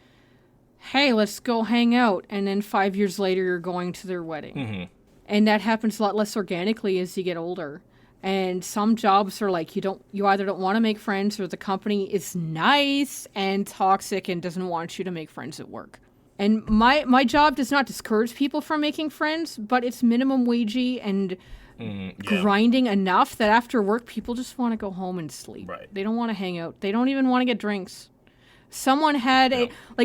hey, let's go hang out. And then 5 years later, you're going to their wedding. Mm-hmm. And that happens a lot less organically as you get older. And some jobs are like, you either don't want to make friends, or the company is nice and toxic and doesn't want you to make friends at work. And my job does not discourage people from making friends, but it's minimum wagey and grinding enough that after work, people just want to go home and sleep. Right. They don't want to hang out. They don't even want to get drinks. Someone had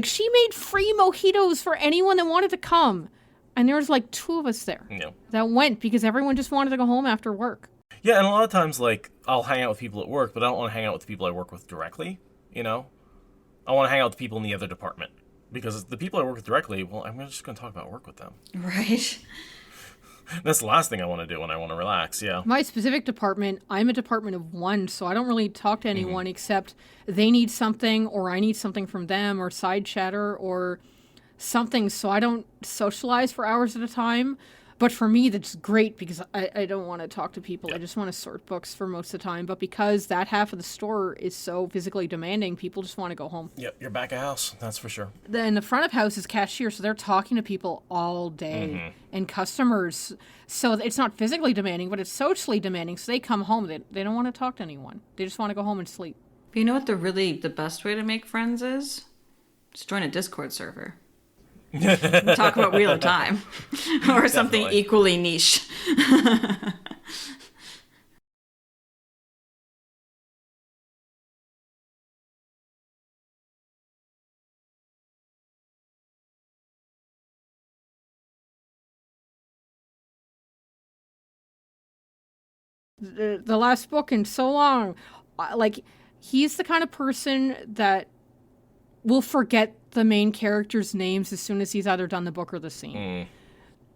she made free mojitos for anyone that wanted to come. And there was like 2 of us there that went because everyone just wanted to go home after work. Yeah, and a lot of times, like, I'll hang out with people at work, but I don't want to hang out with the people I work with directly, you know? I want to hang out with people in the other department. Because the people I work with directly, well, I'm just going to talk about work with them. Right. That's the last thing I want to do when I want to relax, yeah. My specific department, I'm a department of 1, so I don't really talk to anyone except they need something or I need something from them or side chatter or something, so I don't socialize for hours at a time. But for me, that's great because I don't want to talk to people. I just want to sort books for most of the time. But because that half of the store is so physically demanding, people just want to go home. Yep, you're back of house, that's for sure. Then the front of house is cashier, so they're talking to people all day and customers. So it's not physically demanding, but it's socially demanding. So they come home. They don't want to talk to anyone. They just want to go home and sleep. But you know what the best way to make friends is? Just join a Discord server. Talk about Wheel of Time or something equally niche. The last book in so long, like, he's the kind of person that will forget the main characters' names as soon as he's either done the book or the scene.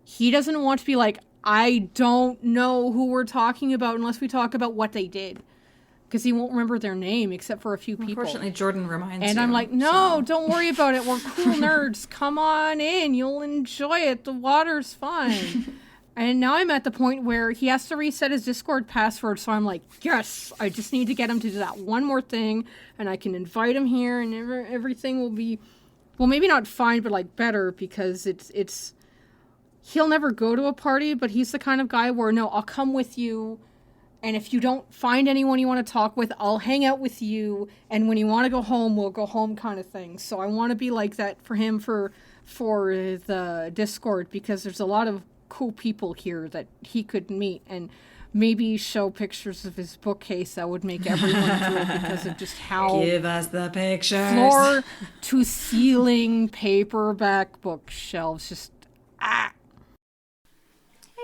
He doesn't want to be like, I don't know who we're talking about unless we talk about what they did. Because he won't remember their name except for a few people. Unfortunately, Jordan reminds and you. I'm like, no, don't worry about it. We're cool nerds. Come on in. You'll enjoy it. The water's fine. And now I'm at the point where he has to reset his Discord password. So I'm like, yes, I just need to get him to do that one more thing. And I can invite him here and everything will be, well, maybe not fine, but like better because it's, he'll never go to a party, but he's the kind of guy where, no, I'll come with you. And if you don't find anyone you want to talk with, I'll hang out with you. And when you want to go home, we'll go home kind of thing. So I want to be like that for him for the Discord because there's a lot of cool people here that he could meet and maybe show pictures of his bookcase that would make everyone drool because of just how give us the pictures. Floor to ceiling paperback bookshelves just Hey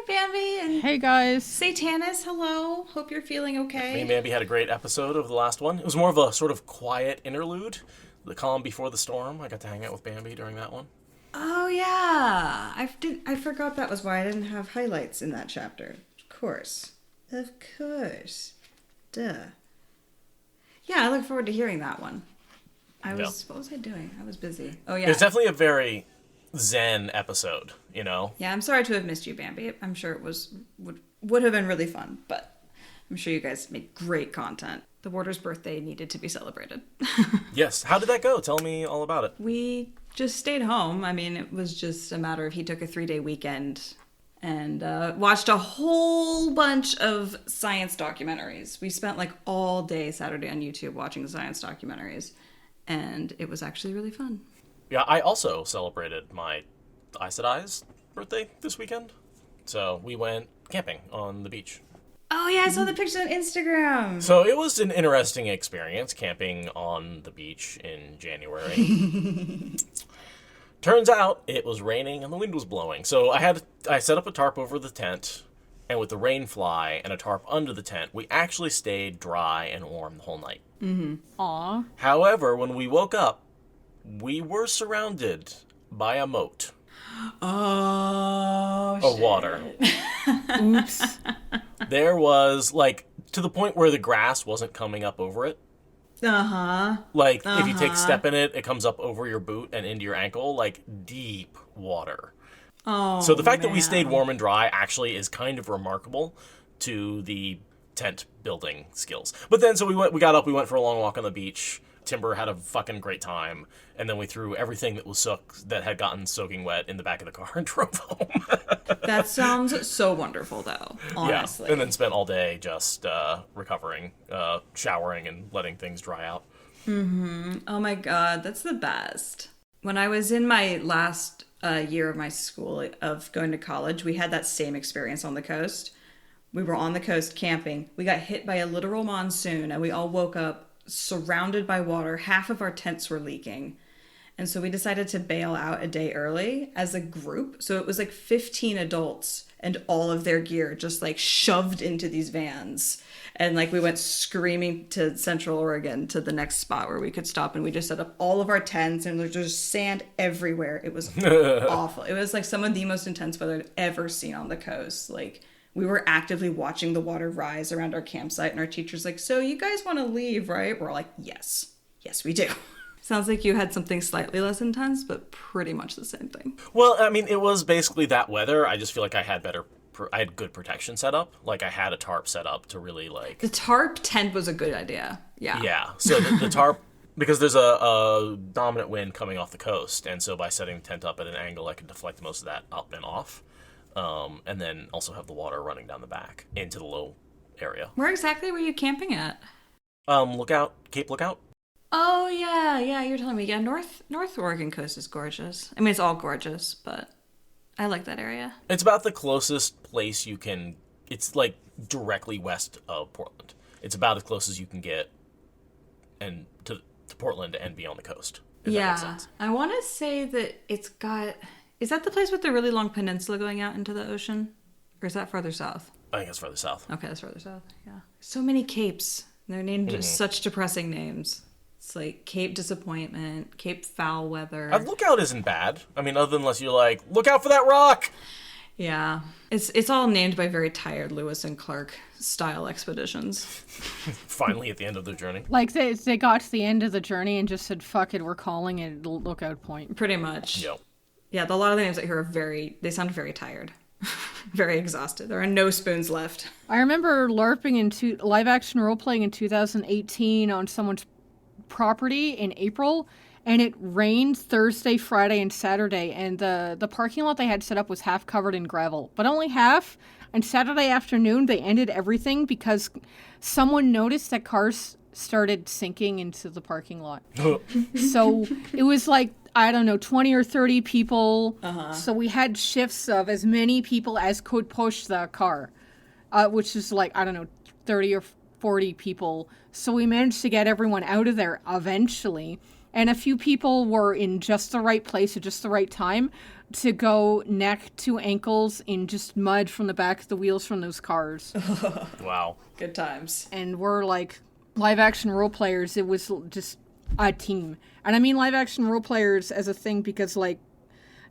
Bambi and hey guys. Satanis, hello. Hope you're feeling okay. Me and Bambi had a great episode of the last one. It was more of a sort of quiet interlude, the calm before the storm. I got to hang out with Bambi during that one. Oh yeah, I forgot that was why I didn't have highlights in that chapter. Of course, duh. Yeah, I look forward to hearing that one. What was I doing? I was busy. Oh yeah, it's definitely a very zen episode, you know. Yeah, I'm sorry to have missed you, Bambi. I'm sure it would have been really fun, but I'm sure you guys make great content. The Warder's birthday needed to be celebrated. Yes. How did that go? Tell me all about it. We just stayed home. I mean, it was just a matter of he took a 3-day weekend and watched a whole bunch of science documentaries. We spent like all day Saturday on YouTube watching the science documentaries, and it was actually really fun. Yeah, I also celebrated my Aes Sedai's birthday this weekend. So we went camping on the beach. Oh yeah, I saw the pictures on Instagram. So it was an interesting experience camping on the beach in January. Turns out it was raining and the wind was blowing. So I set up a tarp over the tent, and with the rain fly and a tarp under the tent, we actually stayed dry and warm the whole night. Aw. However, when we woke up, we were surrounded by a moat of water. Oops. There was, like, to the point where the grass wasn't coming up over it. Like, if you take a step in it, it comes up over your boot and into your ankle, like, deep water. So the fact that we stayed warm and dry actually is kind of remarkable to the tent building skills. But then, so we got up, we went for a long walk on the beach. Timber had a fucking great time, and then we threw everything that had gotten soaking wet in the back of the car and drove home. That sounds so wonderful, though, honestly. Yeah, and then spent all day just recovering, showering, and letting things dry out. Oh my god, that's the best. When I was in my last year of my school of going to college, we had that same experience on the coast. We were on the coast camping. We got hit by a literal monsoon, and we all woke up surrounded by water. Half of our tents were leaking. And so we decided to bail out a day early as a group. So it was like 15 adults and all of their gear just like shoved into these vans. And like we went screaming to Central Oregon to the next spot where we could stop. And we just set up all of our tents and there's just sand everywhere. It was awful. It was like some of the most intense weather I've ever seen on the coast. Like, we were actively watching the water rise around our campsite, and our teacher's like, so you guys want to leave, right? We're like, yes. Yes, we do. Sounds like you had something slightly less intense, but pretty much the same thing. Well, I mean, it was basically that weather. I just feel like I had good protection set up. Like, I had a tarp set up to really, like... The tarp tent was a good idea. Yeah. Yeah. So the tarp... Because there's a dominant wind coming off the coast, and so by setting the tent up at an angle, I could deflect most of that up and off. And then also have the water running down the back into the low area. Where exactly were you camping at? Cape Lookout. Oh, yeah, you're telling me. Yeah, North Oregon coast is gorgeous. I mean, it's all gorgeous, but I like that area. It's about the closest place you can... It's, like, directly west of Portland. It's about as close as you can get and to Portland and be on the coast. If that makes sense. I want to say that it's got... Is that the place with the really long peninsula going out into the ocean? Or is that farther south? I think it's further south. Okay, that's further south, yeah. So many capes. They're named such depressing names. It's like Cape Disappointment, Cape Foul Weather. Lookout isn't bad. I mean, other than unless you're like, look out for that rock! Yeah. It's all named by very tired Lewis and Clark style expeditions. Finally at the end of their journey. Like, they got to the end of the journey and just said, fuck it, we're calling it Lookout Point. Pretty much. Yep. Yeah, a lot of the names I hear they sound very tired. Very exhausted. There are no spoons left. I remember LARPing live action role playing in 2018 on someone's property in April, and it rained Thursday, Friday, and Saturday, and the parking lot they had set up was half covered in gravel, but only half. And Saturday afternoon, they ended everything because someone noticed that cars started sinking into the parking lot. So it was like, I don't know, 20 or 30 people. So we had shifts of as many people as could push the car, which is like, I don't know, 30 or 40 people. So we managed to get everyone out of there eventually. And a few people were in just the right place at just the right time to go neck to ankles in just mud from the back of the wheels from those cars. Wow. Good times. And we're like live action role players. It was just a team. And I mean live action role players as a thing because, like,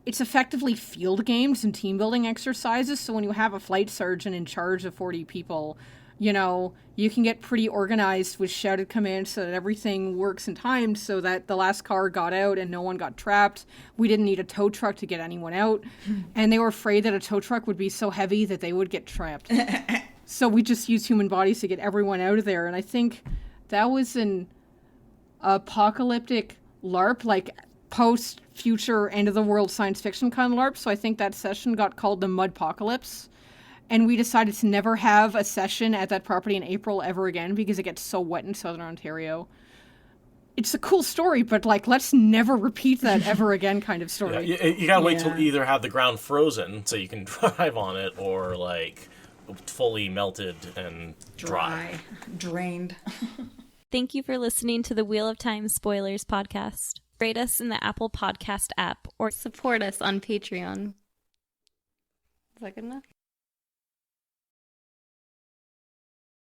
it's effectively field games and team building exercises. So when you have a flight sergeant in charge of 40 people, you know, you can get pretty organized with shouted commands so that everything works in time so that the last car got out and no one got trapped. We didn't need a tow truck to get anyone out. And they were afraid that a tow truck would be so heavy that they would get trapped. So we just used human bodies to get everyone out of there. And I think that was an apocalyptic LARP, like post-future, end-of-the-world science fiction kind of LARP. So I think that session got called the Mudpocalypse. And we decided to never have a session at that property in April ever again because it gets so wet in Southern Ontario. It's a cool story, but, like, let's never repeat that ever again kind of story. Yeah, you gotta wait till either have the ground frozen so you can drive on it or, like, fully melted and dry. Drained. Thank you for listening to the Wheel of Time Spoilers podcast. Rate us in the Apple Podcast app or support us on Patreon. Is that good enough?